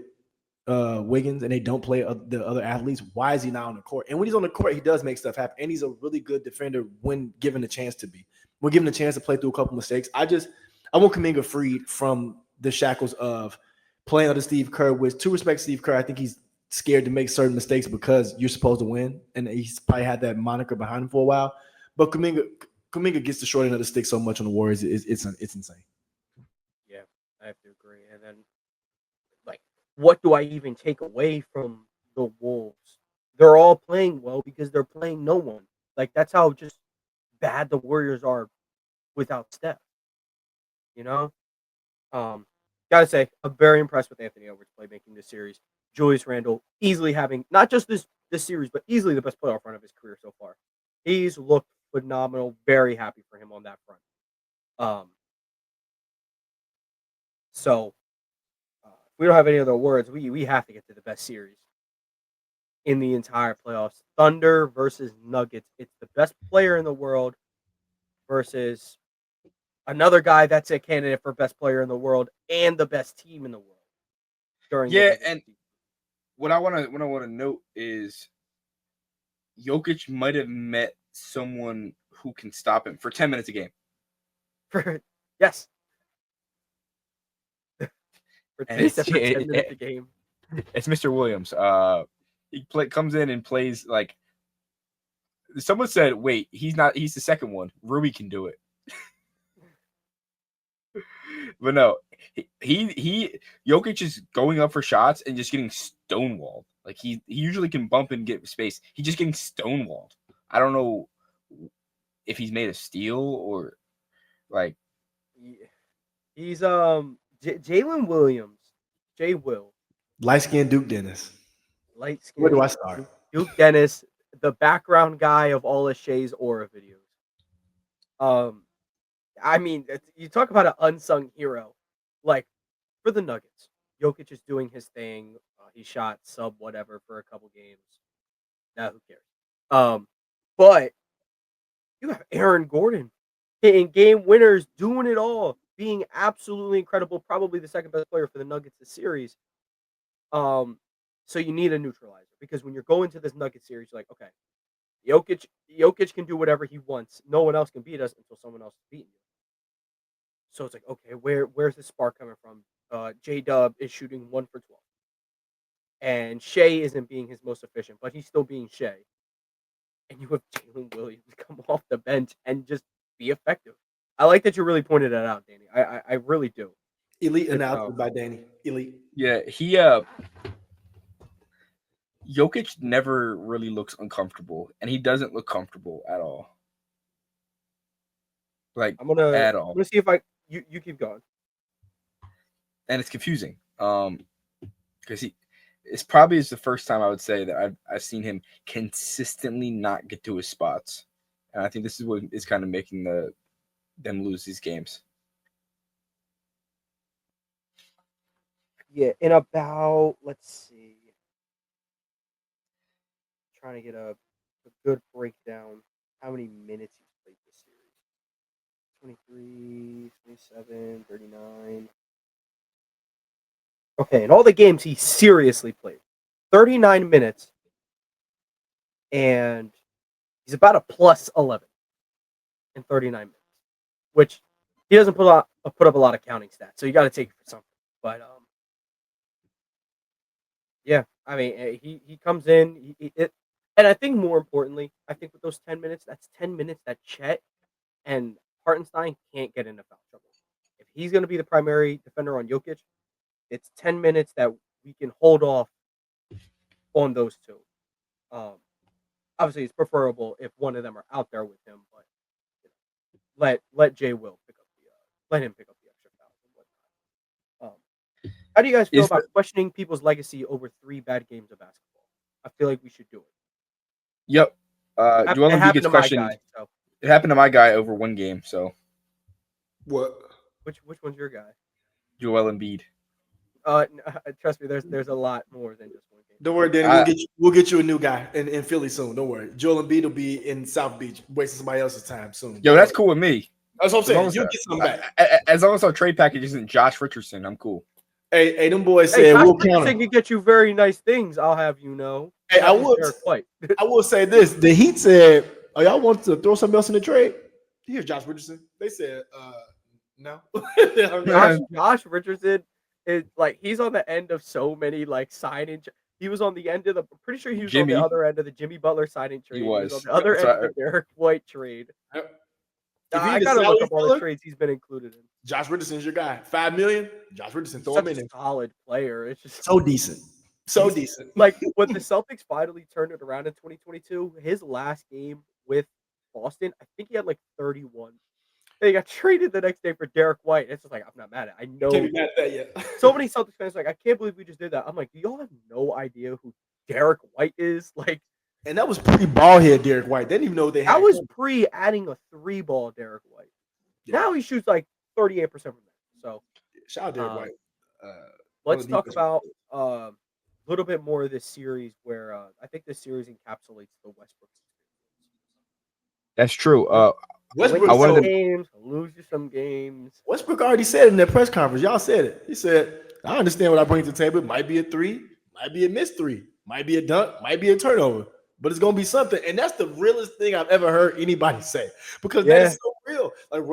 Wiggins and they don't play the other athletes, why is he not on the court? And when he's on the court, he does make stuff happen. And he's a really good defender when given the chance to be. When given a chance to play through a couple mistakes. I want Kuminga freed from the shackles of playing under Steve Kerr, which to respect Steve Kerr, I think he's scared to make certain mistakes because you're supposed to win. And he's probably had that moniker behind him for a while. But Kuminga gets the short end of the stick so much on the Warriors, it's insane. Yeah, I have to agree. And then, what do I even take away from the Wolves? They're all playing well because they're playing no one. That's how just bad the Warriors are without Steph. Gotta say, I'm very impressed with Anthony Edwards' playmaking this series. Julius Randle easily having not just this series, but easily the best playoff run of his career so far. He's looked phenomenal. Very happy for him on that front. So if we don't have any other words, we have to get to the best series in the entire playoffs. Thunder versus Nuggets. It's the best player in the world versus another guy that's a candidate for best player in the world and the best team in the world. And what I want to note is Jokic might have met someone who can stop him for 10 minutes a game. Yes. And 10 minutes a game. It's Mr. Williams. He comes in and plays like someone said, wait, he's the second one. Rui can do it. But no, he Jokic is going up for shots and just getting stonewalled. Like he usually can bump and get space. He's just getting stonewalled. I don't know if he's made of steel or like he's Jalen Williams. J. Will. Light-skinned Duke Dennis. Light-skinned. Where do I start? Duke Dennis, the background guy of all of Shay's Aura videos. I mean, you talk about an unsung hero. Like, for the Nuggets, Jokic is doing his thing. He shot sub whatever for a couple games. Now, who cares? But you have Aaron Gordon hitting game winners, doing it all, being absolutely incredible, probably the second best player for the Nuggets this series. So you need a neutralizer because when you're going to this Nuggets series, you're like, okay, Jokic can do whatever he wants. No one else can beat us until someone else is beating you. So it's like, okay, where's the spark coming from? J-Dub is shooting 1 for 12. And Shea isn't being his most efficient, but he's still being Shea. And you have Jalen Williams come off the bench and just be effective. I like that you really pointed that out, Danny. I really do. Elite analysis by Danny. Elite. Yeah, Jokic never really looks uncomfortable, and he doesn't look comfortable at all. Like I'm gonna see if you keep going. And it's confusing. Because it's probably the first time I would say that I've seen him consistently not get to his spots. And I think this is what is kind of making them lose these games. Yeah, in about, let's see. Trying to get a good breakdown how many minutes he's played this series. 23, 27, 39. Okay, in all the games he seriously played, 39 minutes, and he's about a plus 11 in 39 minutes, which he doesn't put up a lot of counting stats, so you got to take it for something. But yeah, I mean, he comes in, and I think more importantly, I think with those 10 minutes, that's 10 minutes that Chet and Hartenstein can't get into foul trouble. If he's going to be the primary defender on Jokic, it's 10 minutes that we can hold off on those two. Obviously, it's preferable if one of them are out there with him, but let Jay Will let him pick up the extra fouls and whatnot. How do you guys feel about questioning people's legacy over 3 bad games of basketball? I feel like we should do it. Yep. Joel Embiid gets questioned. It happened to my guy over 1 game. So, what? Which one's your guy? Joel Embiid. Trust me, there's a lot more than just 1 game. Don't worry, Danny. We'll get you a new guy in Philly soon. Don't worry. Joel Embiid will be in South Beach, wasting somebody else's time soon. Yo, that's cool with me. That's what I'm saying. You'll get some back. As long as our trade package isn't Josh Richardson, I'm cool. Hey, them boys said we'll count him. Can get you very nice things. I'll have you know. Hey, I will say this: the Heat said, "Oh, y'all want to throw something else in the trade?" Here's Josh Richardson. They said, "No." Josh Richardson is like he's on the end of so many like signing. He was on the end of the. I'm pretty sure he was on the other end of the Jimmy Butler signing trade. He was on the other end of the Derek White trade. I gotta look up all the trades he's been included in. Josh Richardson's your guy. $5 million. Josh Richardson, throw him in. A solid player. It's just so decent. So decent. Like when the Celtics finally turned it around in 2022, his last game with Boston, I think he had like 31. And he got traded the next day for Derek White. It's just like I'm not mad at it. I know. Can't be mad at that yet. So many Celtics fans are like, I can't believe we just did that. I'm like, do y'all have no idea who Derek White is? Like, and that was pre-ball head Derek White. They didn't even know they had. That was pre-adding a 3-ball Derek White. Yeah. Now he shoots like 38% from that. So shout out Derek White. Let's talk about a little bit more of this series where I think this series encapsulates the Westbrook experience. That's true. Westbrook games, lose you some games. Westbrook already said in that press conference, y'all said it. He said, I understand what I bring to the table. It might be a 3, might be a missed 3, might be a dunk, might be a turnover, but it's going to be something. And that's the realest thing I've ever heard anybody say because that is so real. Like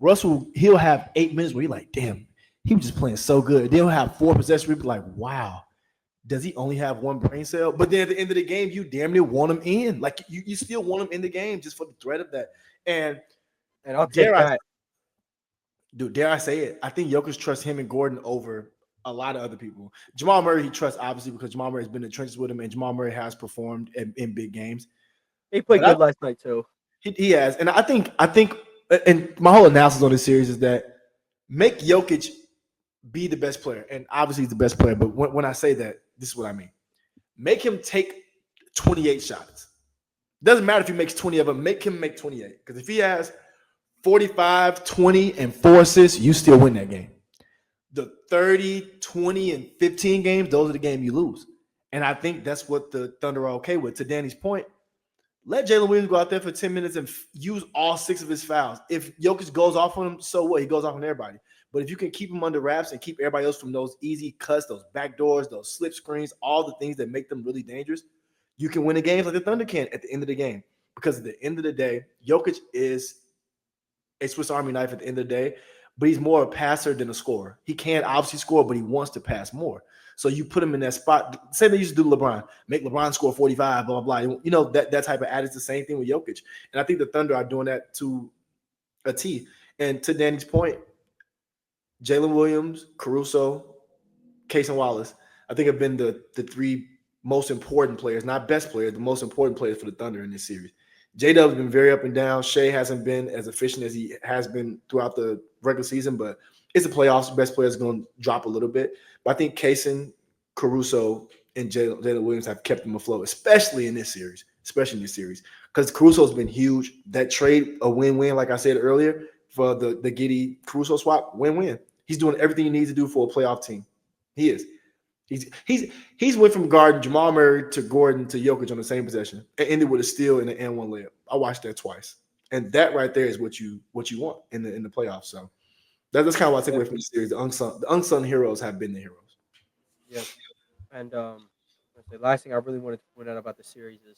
Russell, he'll have 8 minutes where you're like, damn, he was just playing so good. They'll have 4 possessions. We'll be like, wow, does he only have 1 brain cell? But then at the end of the game, you damn near want him in. Like you still want him in the game just for the threat of that. And I'll take that. Dude, dare I say it? I think Jokic trusts him and Gordon over a lot of other people. Jamal Murray, he trusts obviously because Jamal Murray has been in the trenches with him, and Jamal Murray has performed in big games. He played good last night too. He has, and I think, and my whole analysis on this series is that make Jokic be the best player, and obviously he's the best player. But when I say that, this is what I mean: make him take 28 shots. Doesn't matter if he makes 20 of them. Make him make 28 because if he has 45, 20, and 4 assists, you still win that game. The 30, 20, and 15 games, those are the games you lose. And I think that's what the Thunder are okay with. To Danny's point, let Jalen Williams go out there for 10 minutes and use all 6 of his fouls. If Jokic goes off on him, so what? He goes off on everybody. But if you can keep him under wraps and keep everybody else from those easy cuts, those back doors, those slip screens, all the things that make them really dangerous, you can win the games like the Thunder can at the end of the game. Because at the end of the day, Jokic is a Swiss Army knife at the end of the day, but he's more a passer than a scorer. He can obviously score, but he wants to pass more. So you put him in that spot. Say they used to do LeBron, make LeBron score 45, blah, blah, blah. You know, that type of attitude is the same thing with Jokic. And I think the Thunder are doing that to a T. And to Danny's point, Jalen Williams, Caruso, Case and Wallace, I think have been the 3 most important players, not best players, the most important players for the Thunder in this series. J-Dub has been very up and down. Shea hasn't been as efficient as he has been throughout the regular season, but it's the playoffs. The best player is going to drop a little bit. But I think Kaysen, Caruso, and Jalen Williams have kept them afloat, especially in this series, because Caruso has been huge. That trade, a win-win, like I said earlier, for the Giddey Caruso swap, win-win. He's doing everything he needs to do for a playoff team. He is. He's went from guarding Jamal Murray to Gordon to Jokic on the same possession and ended with a steal and an N1 layup. I watched that twice, and that right there is what you want in the playoffs. So that's kind of what I take away from the series. The unsung heroes have been the heroes. Yeah, and the last thing I really wanted to point out about the series is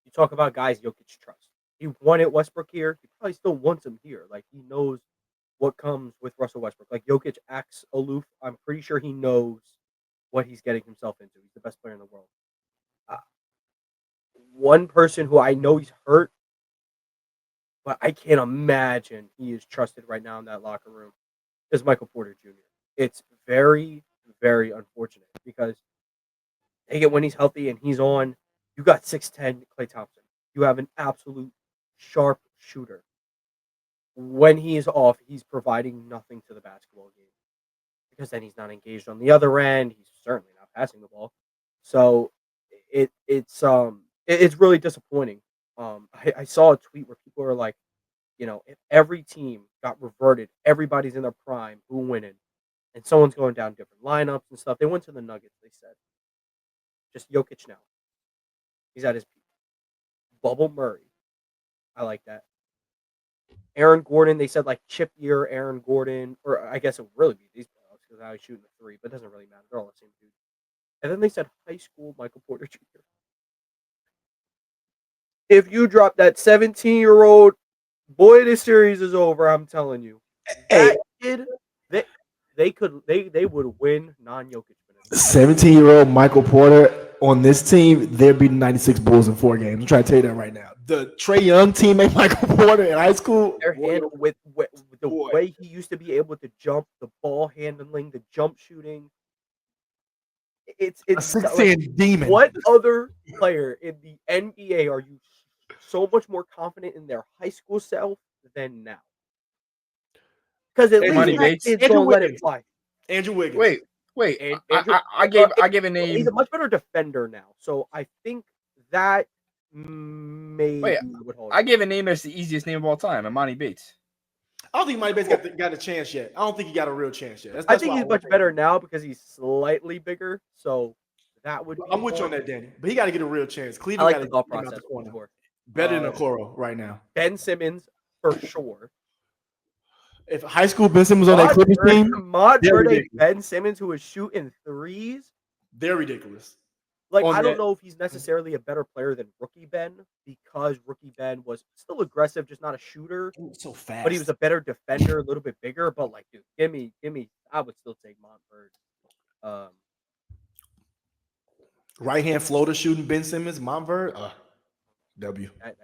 you talk about guys Jokic trusts. He wanted Westbrook here. He probably still wants him here. Like he knows what comes with Russell Westbrook. Like Jokic acts aloof. I'm pretty sure he knows what he's getting himself into. He's the best player in the world. One person who I know he's hurt, but I can't imagine he is trusted right now in that locker room is Michael Porter Jr. It's very, very unfortunate because when he's healthy and he's on, you got 6'10" Klay Thompson. You have an absolute sharp shooter. When he is off, he's providing nothing to the basketball game because then he's not engaged on the other end. He's certainly not passing the ball. So it's really disappointing. I saw a tweet where people are like, if every team got reverted, everybody's in their prime, who winning? And someone's going down different lineups and stuff. They went to the Nuggets, they said. Just Jokic now. He's at his peak. Bubble Murray. I like that. Aaron Gordon, they said like chip year Aaron Gordon, or I guess it would really be these playoffs because now he's shooting the 3, but it doesn't really matter. They're all the same dude. And then they said high school Michael Porter Jr. If you drop that 17-year-old, boy, this series is over. I'm telling you. That kid, they would win non-Jokic minutes. 17-year-old Michael Porter on this team, they're beating 96 Bulls in 4 games. I'm trying to tell you that right now. The Trae Young teammate Michael Porter in high school, their hand with the way he used to be able to jump, the ball handling, the jump shooting. It's a 6'10" demon. What other player in the NBA are you so much more confident in their high school self than now? Because at least it's gonna let it fly. Andrew Wiggins. Wait. Andrew, I gave a name. He's a much better defender now, so I think that maybe would hold. I gave a name that's the easiest name of all time, Imani Bates. I don't think Imani Bates got a chance yet. I don't think he got a real chance yet. I think he's much better now because he's slightly bigger, so that would. I'm with you on that, Danny. But he got to get a real chance. Cleveland got to thought process for sure. Better than Okoro right now. Ben Simmons for sure. If high school Ben Simmons on that Clippers team, Ben Simmons who is shooting threes, they're ridiculous. Like I don't know if he's necessarily a better player than Rookie Ben because Rookie Ben was still aggressive, just not a shooter. So fast, but he was a better defender, a little bit bigger. But like, dude, give me. I would still take Montverde. Right hand floater shooting Ben Simmons, Montverde. W. That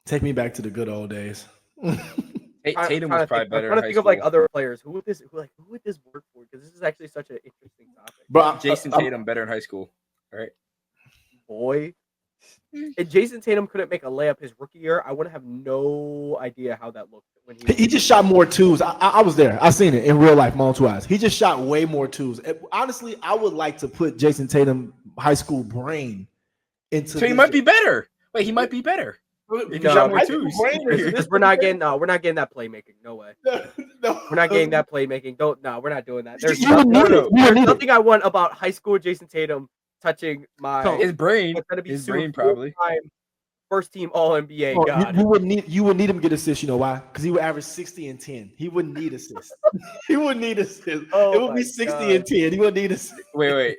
Take me back to the good old days. Tatum was probably better. I'm trying to think of like other players. Who would this work for? Because this is actually such an interesting topic. But Jason Tatum better in high school, right? Boy, if Jason Tatum couldn't make a layup his rookie year, I would have no idea how that looked when he just shot more twos. I was there. I seen it in real life, my own 2 eyes. He just shot way more twos. Honestly, I would like to put Jason Tatum high school brain into. So he might be better. Wait, he might be better. If No, you shot more I twos. think because we're not getting that playmaking. No way. No, We're not getting that playmaking. We're not doing that. There's You would nothing, need it. You would there's need it. nothing I want about high school Jason Tatum touching my. His brain. It's gonna be His soon brain probably. full-time first team All NBA. Oh, God, you would need him to get assists. You know why? Because he would average 60 and 10. He wouldn't need assists. He wouldn't need assists. Oh It would my be 60 God. and 10. He wouldn't need assists. Wait.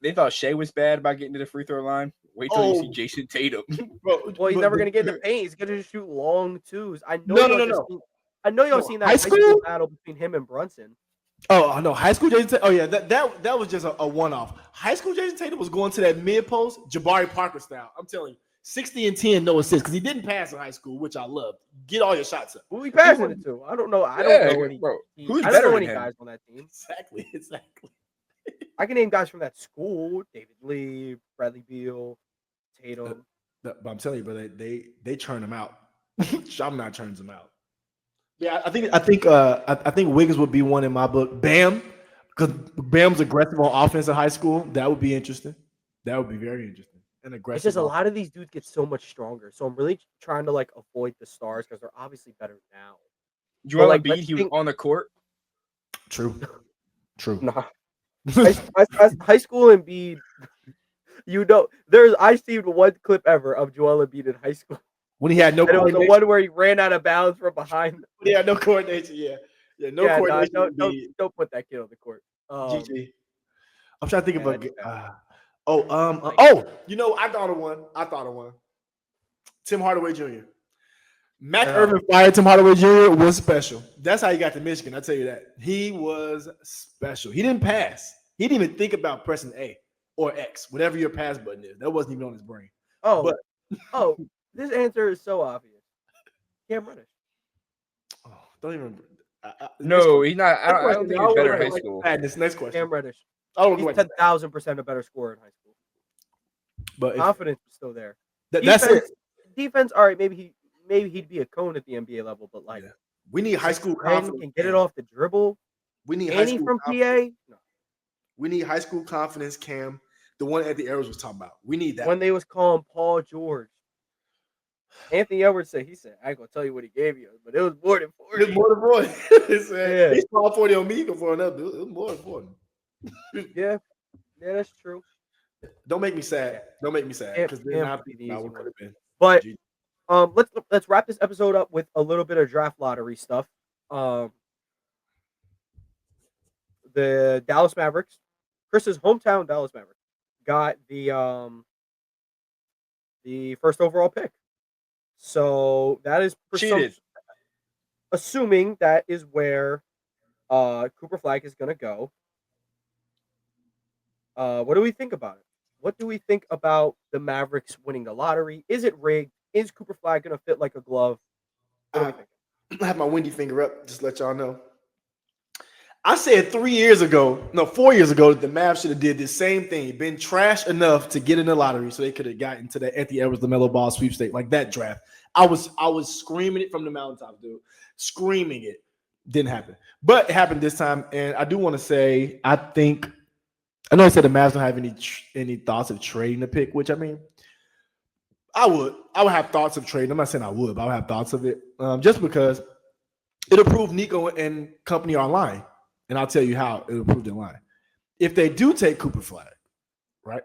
They thought Shea was bad about getting to the free throw line. Wait till you see Oh. Jason Tatum. Bro, well, he's but never the- gonna get in the paint. He's gonna just shoot long twos. I know. No, y'all no, just no. seen- I know y'all No, seen that high high school school? battle between him and Brunson. Oh no, high school Jason Tatum. Oh yeah, that was just a one-off. High school Jason Tatum was going to that mid post, Jabari Parker style. I'm telling you, 60 and 10, no assists, because he didn't pass in high school, which I love. Get all your shots up. Who we passing it to? I don't know. I Yeah, don't know any. bro. team- Who's I don't better know than any him? guys on that team. Exactly. I can name guys from that school: David Lee, Bradley Beal, Tatum. But I'm telling you, brother, they churn him out. Shamnat turns him out. Yeah, I think Wiggins would be one in my book. Bam, because Bam's aggressive on offense in high school. That would be interesting. That would be very interesting and aggressive. It's just a lot of these dudes get so much stronger. So I'm really trying to like avoid the stars because they're obviously better now. Joel like, Embiid, let's he was think- on the court. True. Nah, high school Embiid. You know, I've seen one clip ever of Joel Embiid in high school. When he had no And it was the coordination. one where he ran out of bounds from behind. He had no coordination. Yeah, no Yeah, coordination. nah, would be don't put that kid on the court. GG. I'm trying to think yeah, of that's I thought of one. Tim Hardaway Jr. Mac Irvin fired Tim Hardaway Jr. was special. That's how he got to Michigan. I tell you that. He was special. He didn't pass. He didn't even think about pressing A or X, whatever your pass button is. That wasn't even on his brain. This answer is so obvious. Cam Reddish. Oh, don't even. No, he's not. I don't think he's better in high school. This next question. Cam Reddish. I don't He's go 10,000% a better scorer in high school. But Confidence is still there. that's it. Defense, all right. Maybe he'd be a cone at the NBA level, but like We need high school Cam confidence. can get it off the dribble. We need high Annie school from confidence. PA. No. We need high school confidence, Cam. The one Anthony Edwards was talking about. We need that. When they was calling Paul George. Anthony Edwards said, I ain't gonna tell you what he gave you, but it was more than 40. It's more than 40. Yeah. He's called 40 on me before another. It was more than 40. Yeah, that's true. Don't make me sad. Don't make me sad. Because then I think about what could have been. But Gee. let's wrap this episode up with a little bit of draft lottery stuff. The Dallas Mavericks, Chris's hometown Dallas Mavericks, got the first overall pick. So that is Cheated. Assuming that is where Cooper Flag is going to go. What do we think about it? What do we think about the Mavericks winning the lottery? Is it rigged? Is Cooper Flag going to fit like a glove? What do we think? I have my windy finger up. Just to let y'all know. I said 4 years ago, that the Mavs should have did the same thing. Been trash enough to get in the lottery so they could have gotten to the Anthony Edwards, LaMelo Ball sweepstake, like that draft. I was screaming it from the mountaintops, dude. Screaming it. Didn't happen. But it happened this time. And I do want to say, I know I said the Mavs don't have any thoughts of trading the pick, which I mean, I would have thoughts of trading. I'm not saying I would, but I would have thoughts of it. Just because it'll prove Nico and company are lying. And I'll tell you how it'll prove their line. If they do take Cooper Flag, right,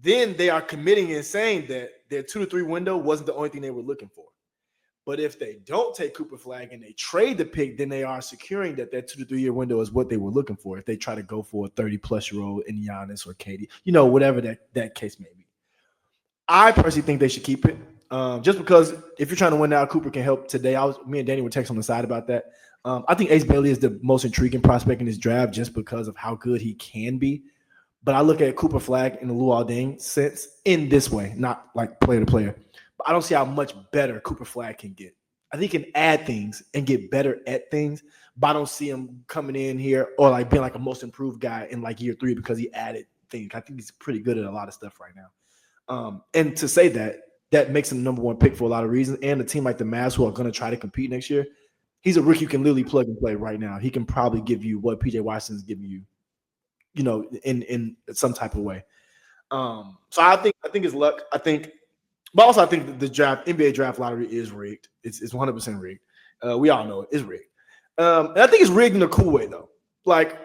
then they are committing and saying that their 2 to 3 window wasn't the only thing they were looking for. But if they don't take Cooper Flag and they trade the pick, then they are securing that 2 to 3 year window is what they were looking for. If they try to go for a 30-plus-year-old in Giannis or Katie, whatever that case may be. I personally think they should keep it. Just because if you're trying to win now, Cooper can help today. Me and Danny were texting on the side about that. I think Ace Bailey is the most intriguing prospect in this draft just because of how good he can be. But I look at Cooper Flag in the Luol Deng sense in this way, not like player to player. But I don't see how much better Cooper Flag can get. I think he can add things and get better at things, but I don't see him coming in here or like being like a most improved guy in like year 3 because he added things. I think he's pretty good at a lot of stuff right now. And to say that makes him the number 1 pick for a lot of reasons. And a team like the Mavs who are going to try to compete next year, he's a rookie who can literally plug and play right now. He can probably give you what PJ Washington's giving you, in some type of way. So I think it's luck. I think But also, I think the NBA draft lottery is rigged. It's 100% rigged. We all know it is rigged. And I think it's rigged in a cool way, though. Like,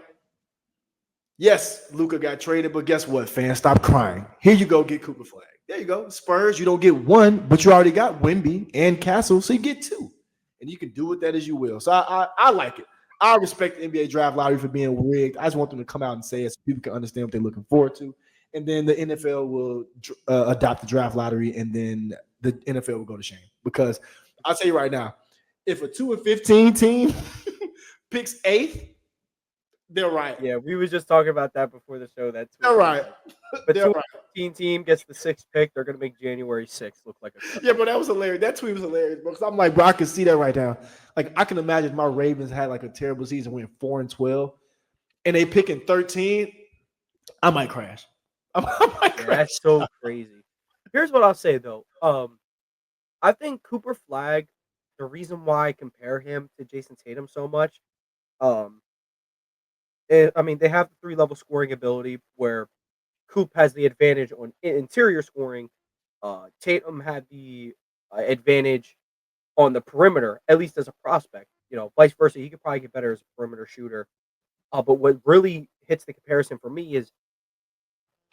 yes, Luka got traded, but guess what, fans? Stop crying. Here you go, get Cooper Flag. There you go. Spurs, you don't get one, but you already got Wemby and Castle, so you get two. And you can do with that as you will. So I like it. I respect the NBA draft lottery for being rigged. I just want them to come out and say it so people can understand what they're looking forward to. And then the NFL will adopt the draft lottery, and then the NFL will go to shame. Because I'll tell you right now, if a 2-15 team picks 8th, they're right. Yeah, we was just talking about that before the show. That's They're right. But They're 2-15 team gets the 6th pick. They're gonna make January 6th look like a Yeah, but that was hilarious. That tweet was hilarious, bro. Because I'm like, bro, I can see that right now. Like, I can imagine my Ravens had like a terrible season, went 4-12, and they picking 13. I might crash. I might crash. That's so crazy. Here's what I'll say though. I think Cooper Flag, the reason why I compare him to Jason Tatum so much, I mean, they have the 3-level scoring ability where Coop has the advantage on interior scoring. Tatum had the advantage on the perimeter, at least as a prospect. You know, vice versa, he could probably get better as a perimeter shooter. But what really hits the comparison for me is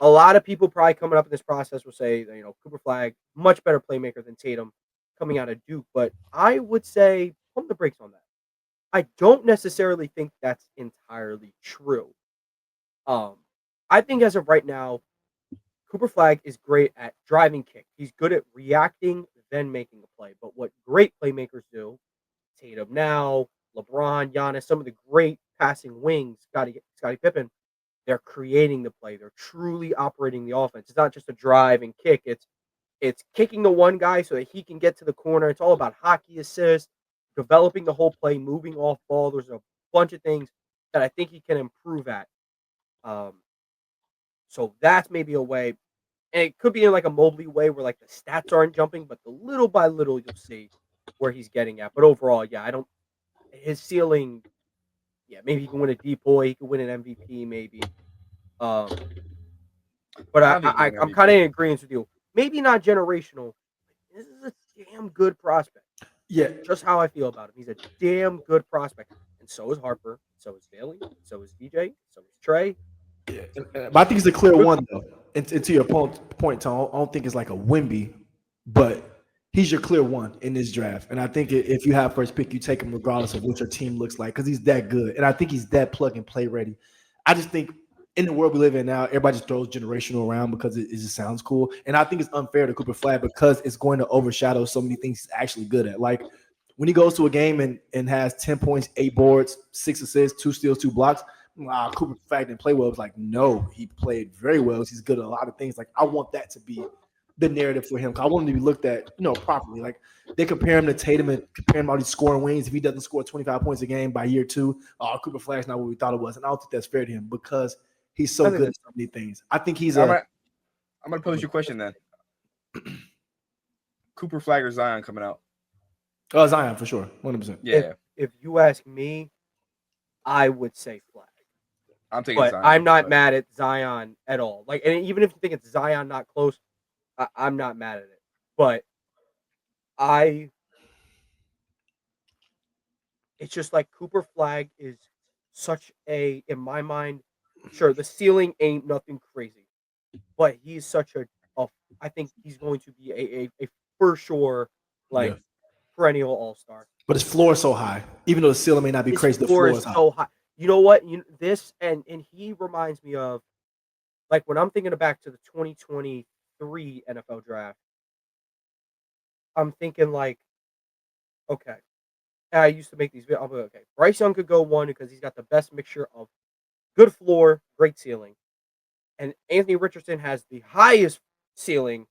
a lot of people probably coming up in this process will say, you know, Cooper Flag, much better playmaker than Tatum coming out of Duke. But I would say pump the brakes on that. I don't necessarily think that's entirely true. I think as of right now, Cooper Flag is great at driving kick. He's good at reacting, then making a play. But what great playmakers do, Tatum now, LeBron, Giannis, some of the great passing wings, Scottie Pippen, they're creating the play. They're truly operating the offense. It's not just a drive and kick. It's kicking the one guy so that he can get to the corner. It's all about hockey assist, developing the whole play, moving off ball. There's a bunch of things that I think he can improve at. So that's maybe a way. And it could be in like a Mobley way where like the stats aren't jumping, but the little by little you'll see where he's getting at. But overall, yeah, his ceiling, yeah, maybe he can win a DPOY, he can win an MVP, maybe. But I'm kind of in agreement with you. Maybe not generational. This is a damn good prospect. Yeah. Just how I feel about him. He's a damn good prospect. And so is Harper. So is Bailey. So is DJ. So is Trey. Yeah. But I think it's a clear one, though. And to your point, Tom, I don't think it's like a Wemby, but he's your clear one in this draft. And I think if you have first pick, you take him regardless of what your team looks like because he's that good. And I think he's that plug and play ready. I just think in the world we live in now, everybody just throws generational around because it just sounds cool. And I think it's unfair to Cooper Flag because it's going to overshadow so many things he's actually good at. Like when he goes to a game and has 10 points, 8 boards, 6 assists, 2 steals, 2 blocks, Cooper Flag didn't play well. It's like, no, he played very well. He's good at a lot of things. Like I want that to be the narrative for him. I want him to be looked at, properly. Like they compare him to Tatum and compare him all these scoring wings. If he doesn't score 25 points a game by year 2, Cooper Flag's not what we thought it was. And I don't think that's fair to him because he's so good at so many things. I think he's I'm going to pose you a question then. Cooper Flag or Zion coming out? Oh, Zion for sure. 100%. Yeah. If you ask me, I would say Flag. I'm taking but Zion. I'm not mad at Zion at all. Like, and even if you think it's Zion not close, I'm not mad at it. But it's just like Cooper Flag is such in my mind, sure, the ceiling ain't nothing crazy, but he's such I think he's going to be a for sure, perennial all-star. But his floor is so high. Even though the ceiling may not be crazy, the floor is so high. You know what? And he reminds me of, like, when I'm thinking back to the 2023 NFL draft, I'm thinking like, okay, I used to make these videos. Okay, Bryce Young could go 1 because he's got the best mixture of good floor, great ceiling. And Anthony Richardson has the highest ceiling.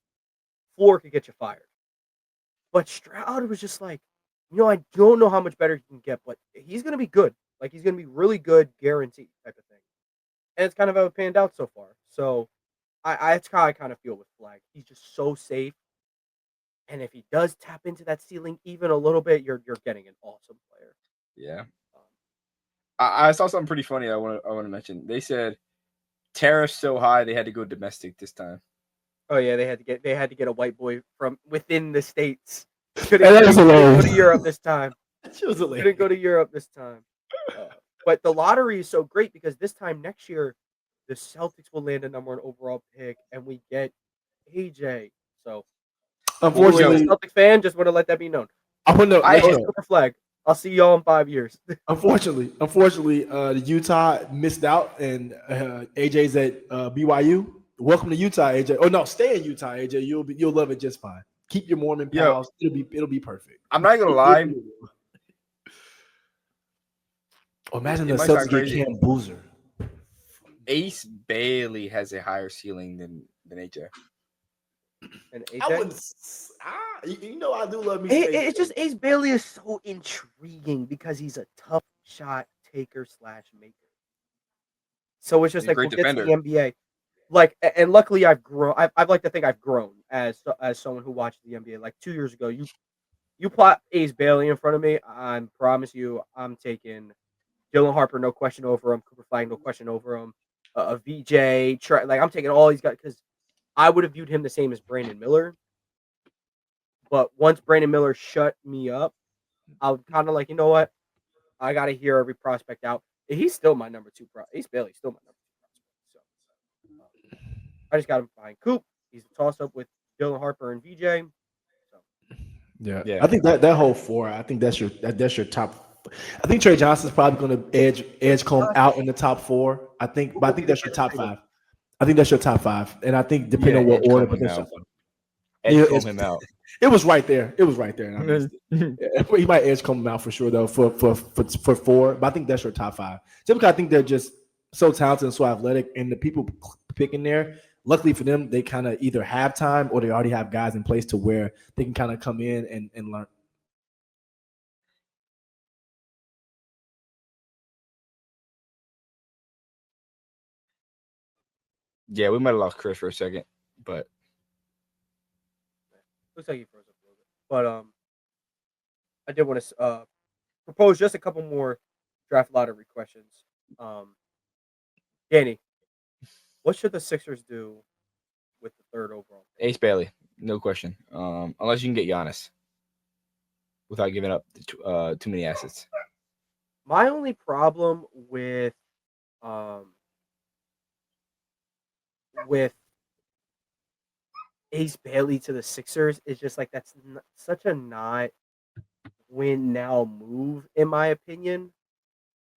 Floor could get you fired. But Stroud was just like, I don't know how much better he can get, but he's going to be good. Like, he's going to be really good, guaranteed type of thing. And it's kind of how it panned out so far. So that's how I kind of feel with Flag. He's just so safe. And if he does tap into that ceiling even a little bit, you're getting an awesome player. Yeah. I saw something pretty funny I want to mention. They said tariffs so high they had to go domestic this time. Oh yeah, they had to get a white boy from within the states. that was Couldn't go hilarious. to Europe this time. She was hilarious. Couldn't go to Europe this time. But the lottery is so great because this time next year, the Celtics will land a #1 overall pick, and we get AJ. So, you as a Unfortunately, Celtics fan, just want to let that be known. I want to let you Hey, know. Silver flag. I'll see y'all in 5 years. Unfortunately, the Utah missed out, and AJ's at BYU. Welcome to Utah, AJ. Oh no, stay in Utah, AJ. You'll love it just fine. Keep your Mormon Yo. pals. It'll be perfect. I'm not gonna lie. Oh, imagine It the might sound Celtics get crazy. Cam Boozer. Ace Bailey has a higher ceiling than AJ. And I AJ. wouldn't. You know, I do love me. It's just Ace Bailey is so intriguing because he's a tough shot taker / maker. So it's just He's a like we'll great get to defender. the NBA. Like, and luckily I've grown. I'd like to think I've grown as someone who watched the NBA. Like 2 years ago, you plot Ace Bailey in front of me, I promise you, I'm taking Dylan Harper, no question over him. Cooper Flag, no question over him. VJ, like I'm taking all these guys because I would have viewed him the same as Brandon Miller. But once Brandon Miller shut me up, I was kind of like, you know what? I got to hear every prospect out. He's still my number 2 Ace Bailey's still my number 2 prospect. So I just got him behind Coop. He's a toss up with Dylan Harper and VJ. So. Yeah. I think that whole four. I think that's your top. I think Trey Johnson's probably going to edge Combe out in the top 4. I think that's your top 5. I think that's your top 5, and I think depending on what order, but that's top 5. Edge Combe him out. It was right there. And I missed it. Yeah, he might edge Combe out for sure though for 4. But I think that's your top 5. Just because I think they're just so talented and so athletic, and the people picking there. Luckily for them, they kind of either have time or they already have guys in place to where they can kind of come in and learn. Yeah, we might have lost Chris for a second, but looks like he froze up a little bit. But I did want to propose just a couple more draft lottery questions. Danny, what should the Sixers do with the 3rd overall? Ace Bailey, no question. Unless you can get Giannis without giving up too many assets. My only problem with Ace Bailey to the Sixers is just like that's such a not win now move in my opinion.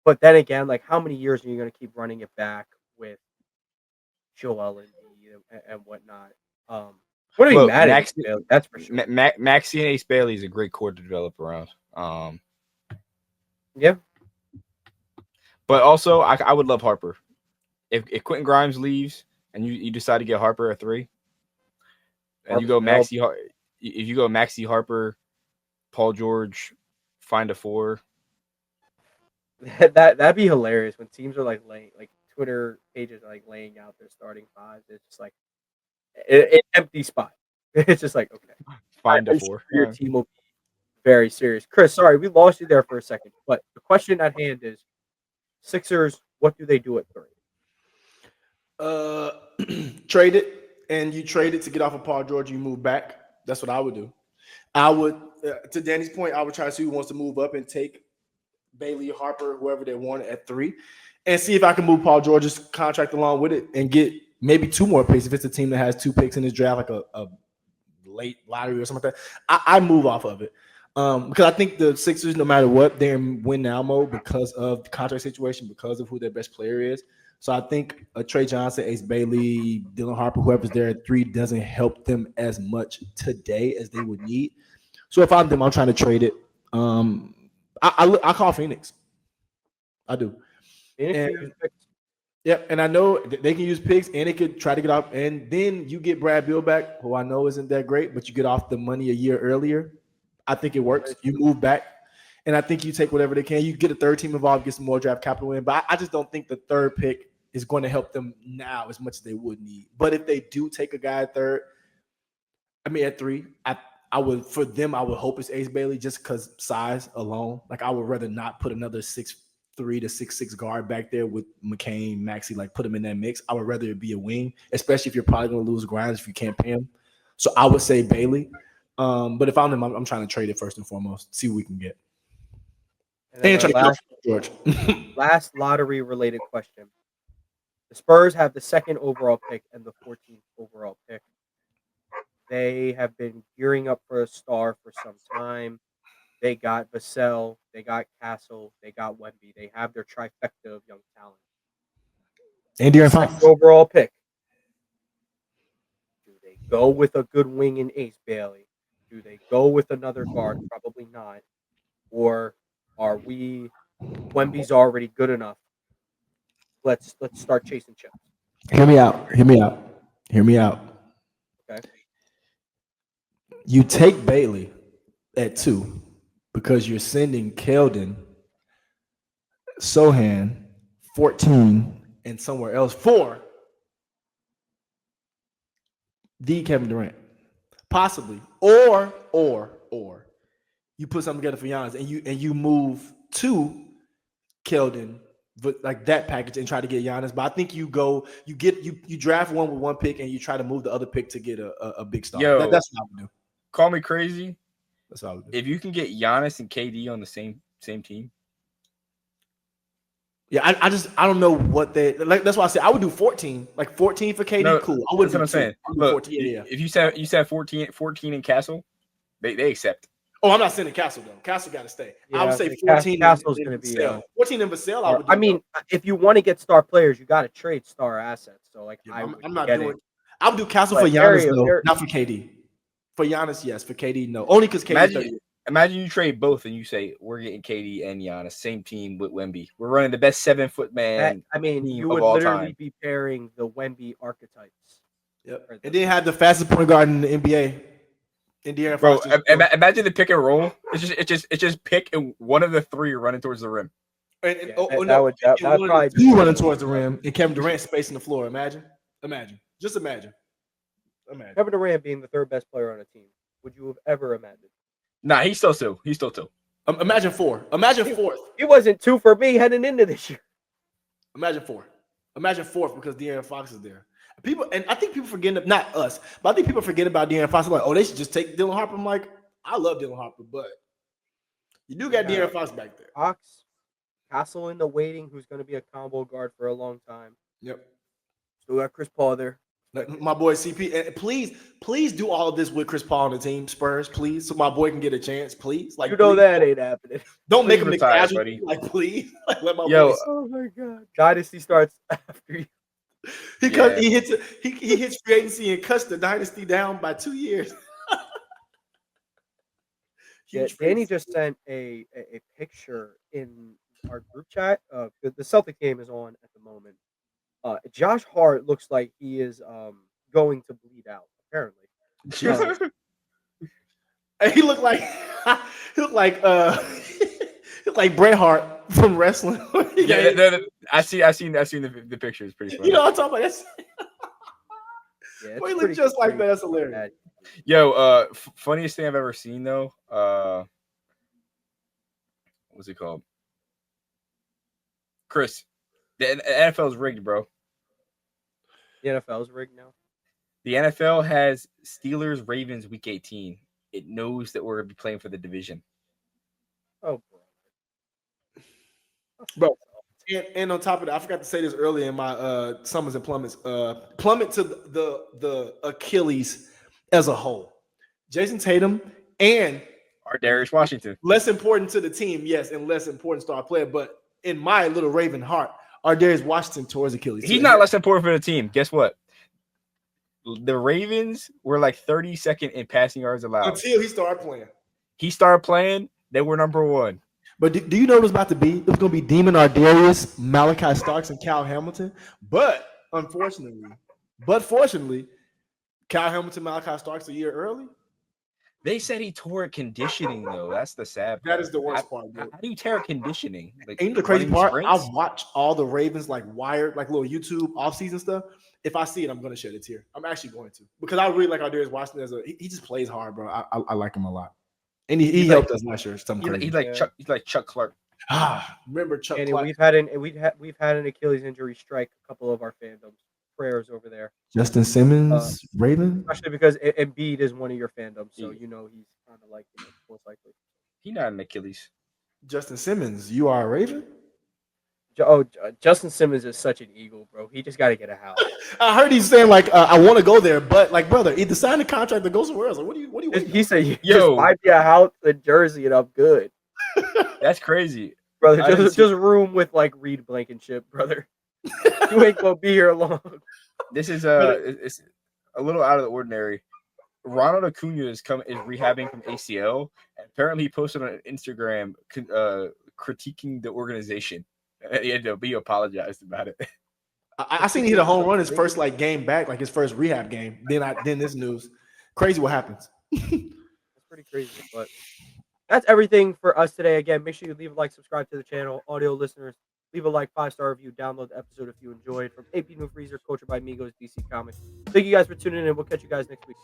But then again, like how many years are you going to keep running it back with Joel and whatnot? What are you mad at Ace Bailey? That's for sure. Maxey and Ace Bailey is a great core to develop around. Yeah. But also, I would love Harper. If Quentin Grimes leaves and you decide to get Harper at 3, and you go Maxey, if you go Maxey, Harper, Paul George, find a 4. That'd be hilarious when teams are like laying, like Twitter pages are like laying out their starting 5s. It's just like an empty spot. It's just like okay, find a 4. Your team will be very serious. Chris, sorry we lost you there for a second, but the question at hand is Sixers. What do they do at 3? Trade it. And you trade it to get off of Paul George, you move back. That's what I would do. I would, to Danny's point, I would try to see who wants to move up and take Bailey, Harper, whoever they want at 3, and see if I can move Paul George's contract along with it and get maybe 2 more picks if it's a team that has 2 picks in this draft, like a late lottery or something like that. I move off of it because I think the Sixers, no matter what, they're in win now mode because of the contract situation, because of who their best player is. So I think Trey Johnson, Ace Bailey, Dylan Harper, whoever's there at 3 doesn't help them as much today as they would need. So if I'm them, I'm trying to trade it. I call Phoenix. I do. And I know they can use picks and they could try to get off. And then you get Brad Beal back, who I know isn't that great, but you get off the money a year earlier. I think it works. You move back. And I think you take whatever they can. You get a 3rd team involved, get some more draft capital in. But I just don't think the 3rd pick is going to help them now as much as they would need. But if they do take a guy at 3rd, at 3, I would, for them, I would hope it's Ace Bailey just because size alone. Like I would rather not put another 6'5" 3 to 6'6" guard back there with McCain, Maxey, like put him in that mix. I would rather it be a wing, especially if you're probably going to lose Grimes if you can't pay him. So I would say Bailey. But if I'm him, I'm trying to trade it first and foremost, see what we can get. And try to last, George. last lottery related question. The Spurs have the 2nd overall pick and the 14th overall pick. They have been gearing up for a star for some time. They got Vassell, they got Castle, they got Wemby. They have their trifecta of young talent. And De'Aaron Fox. Overall pick. Do they go with a good wing in Ace Bailey? Do they go with another guard? Probably not. Or are we? Wemby's already good enough. Let's start chasing chips. Hear me out. Okay. You take Bailey at 2 because you're sending Keldon, Sohan, 14, and somewhere else 4. The Kevin Durant, possibly, or you put something together for Giannis and you move to Keldon, but like that package and try to get Giannis. But I think you draft one with 1 pick and you try to move the other pick to get a big star. Yo, that's what I would do. Call me crazy. That's what I would do. If you can get Giannis and KD on the same team. Yeah, I don't know what they like. That's why I said I would do 14, like 14 for KD. No, cool. I wouldn't. That's what I'm saying. Look, 14, yeah. If you said 14 in Castle, they accept. Oh, I'm not sending Castle though. Castle got to stay. Yeah, I would say 14. Castle's going to be 14 in Vassell. I mean, if you want to get star players, you got to trade star assets. So like, I'm not doing. I would do Castle for Giannis though, not for KD. For Giannis, yes. For KD, no. Only because KD. Imagine you trade both and you say we're getting KD and Giannis, same team with Wemby. We're running the best 7-foot man. I mean, you would literally be pairing the Wemby archetypes. Yep. And then have the fastest point guard in the NBA. Indiana. Bro, imagine the pick and roll. It's just pick and one of the 3 running towards the rim. That would probably be 2 running towards the rim and Kevin Durant spacing the floor. Imagine. Just imagine. Kevin Durant being the 3rd best player on a team. Would you have ever imagined? Nah, he's still 2. Imagine 4. Imagine 4th. He wasn't 2 for me heading into this year. Imagine 4. Imagine 4th because De'Aaron Fox is there. I think people forget, not us, but I think people forget about De'Aaron Fox. Like, oh, they should just take Dylan Harper. I'm like, I love Dylan Harper, but you do got De'Aaron Fox back there. Fox, Castle in the waiting, who's going to be a combo guard for a long time. Yep. Still got Chris Paul there. My boy CP, and please do all of this with Chris Paul on the team, Spurs, please, so my boy can get a chance, please. Like, that ain't happening. Don't make him a casualty, like, please. Like, let my boy. Oh my God, dynasty starts after you. He hits free agency and cuts the dynasty down by 2 years. Danny just sent a picture in our group chat. The Celtic game is on at the moment. Josh Hart looks like he is going to bleed out. Apparently, and he looked like Bret Hart from wrestling. I seen the picture. It's pretty funny. You know what I'm talking about? He looked just like that. That's hilarious. Yo, funniest thing I've ever seen though. What's it called? Chris, the NFL is rigged, bro. The NFL is rigged now. The NFL has Steelers Ravens week 18. It knows that we're gonna be playing for the division. Oh, bro. And on top of that, I forgot to say this earlier in my Summers and Plummets. Plummet to the Achilles as a whole. Jason Tatum and Darius Washington. Less important to the team, yes, and less important star player. But in my little Raven heart, Darius Washington towards Achilles. He's not less important for the team. Guess what? The Ravens were like 32nd in passing yards allowed. Until he started playing. He started playing, they were number 1. But do you know what it was about to be? It was going to be Demon Ardarius, Malachi Starks, and Kyle Hamilton. But fortunately, Kyle Hamilton, Malachi Starks a year early. They said he tore it conditioning, though. That's the sad part. That is the worst part, bro. How do you tear it conditioning? Like, ain't the crazy part? I've watched all the Ravens like wired, like little YouTube offseason stuff. If I see it, I'm going to shed a tear. I'm actually going to. Because I really like Darius Washington. He just plays hard, bro. I like him a lot. And he helped us last year. He's like Chuck Clark. Remember Chuck And Clark? we've had an Achilles injury strike a couple of our fandoms. Prayers over there, Justin Simmons, Raven. especially because Embiid is one of your fandoms, so he's kind of like most likely. He not an Achilles. Justin Simmons, you are a Raven. Justin Simmons is such an Eagle, bro. He just got to get a house. I heard he's saying like, I want to go there, but like, brother, either sign the contract or go somewhere else. Like, what do you? He said, Yo, just buy me a house in Jersey and I'm good, that's crazy, brother. Just room with like Reed Blankenship, brother. You ain't gonna be here long. This is it's a little out of the ordinary. Ronald Acuna is rehabbing from ACL, and apparently he posted on Instagram critiquing the organization. He apologized about it. I seen he hit a home run his first like game back, like his first rehab game. Then this news, crazy what happens. It's pretty crazy, but that's everything for us today. Again, make sure you leave a like, subscribe to the channel. Audio listeners, leave a like, 5-star review, download the episode if you enjoyed. From AP New Freezer, Culture by Migos, DC Comics. Thank you guys for tuning in. We'll catch you guys next week.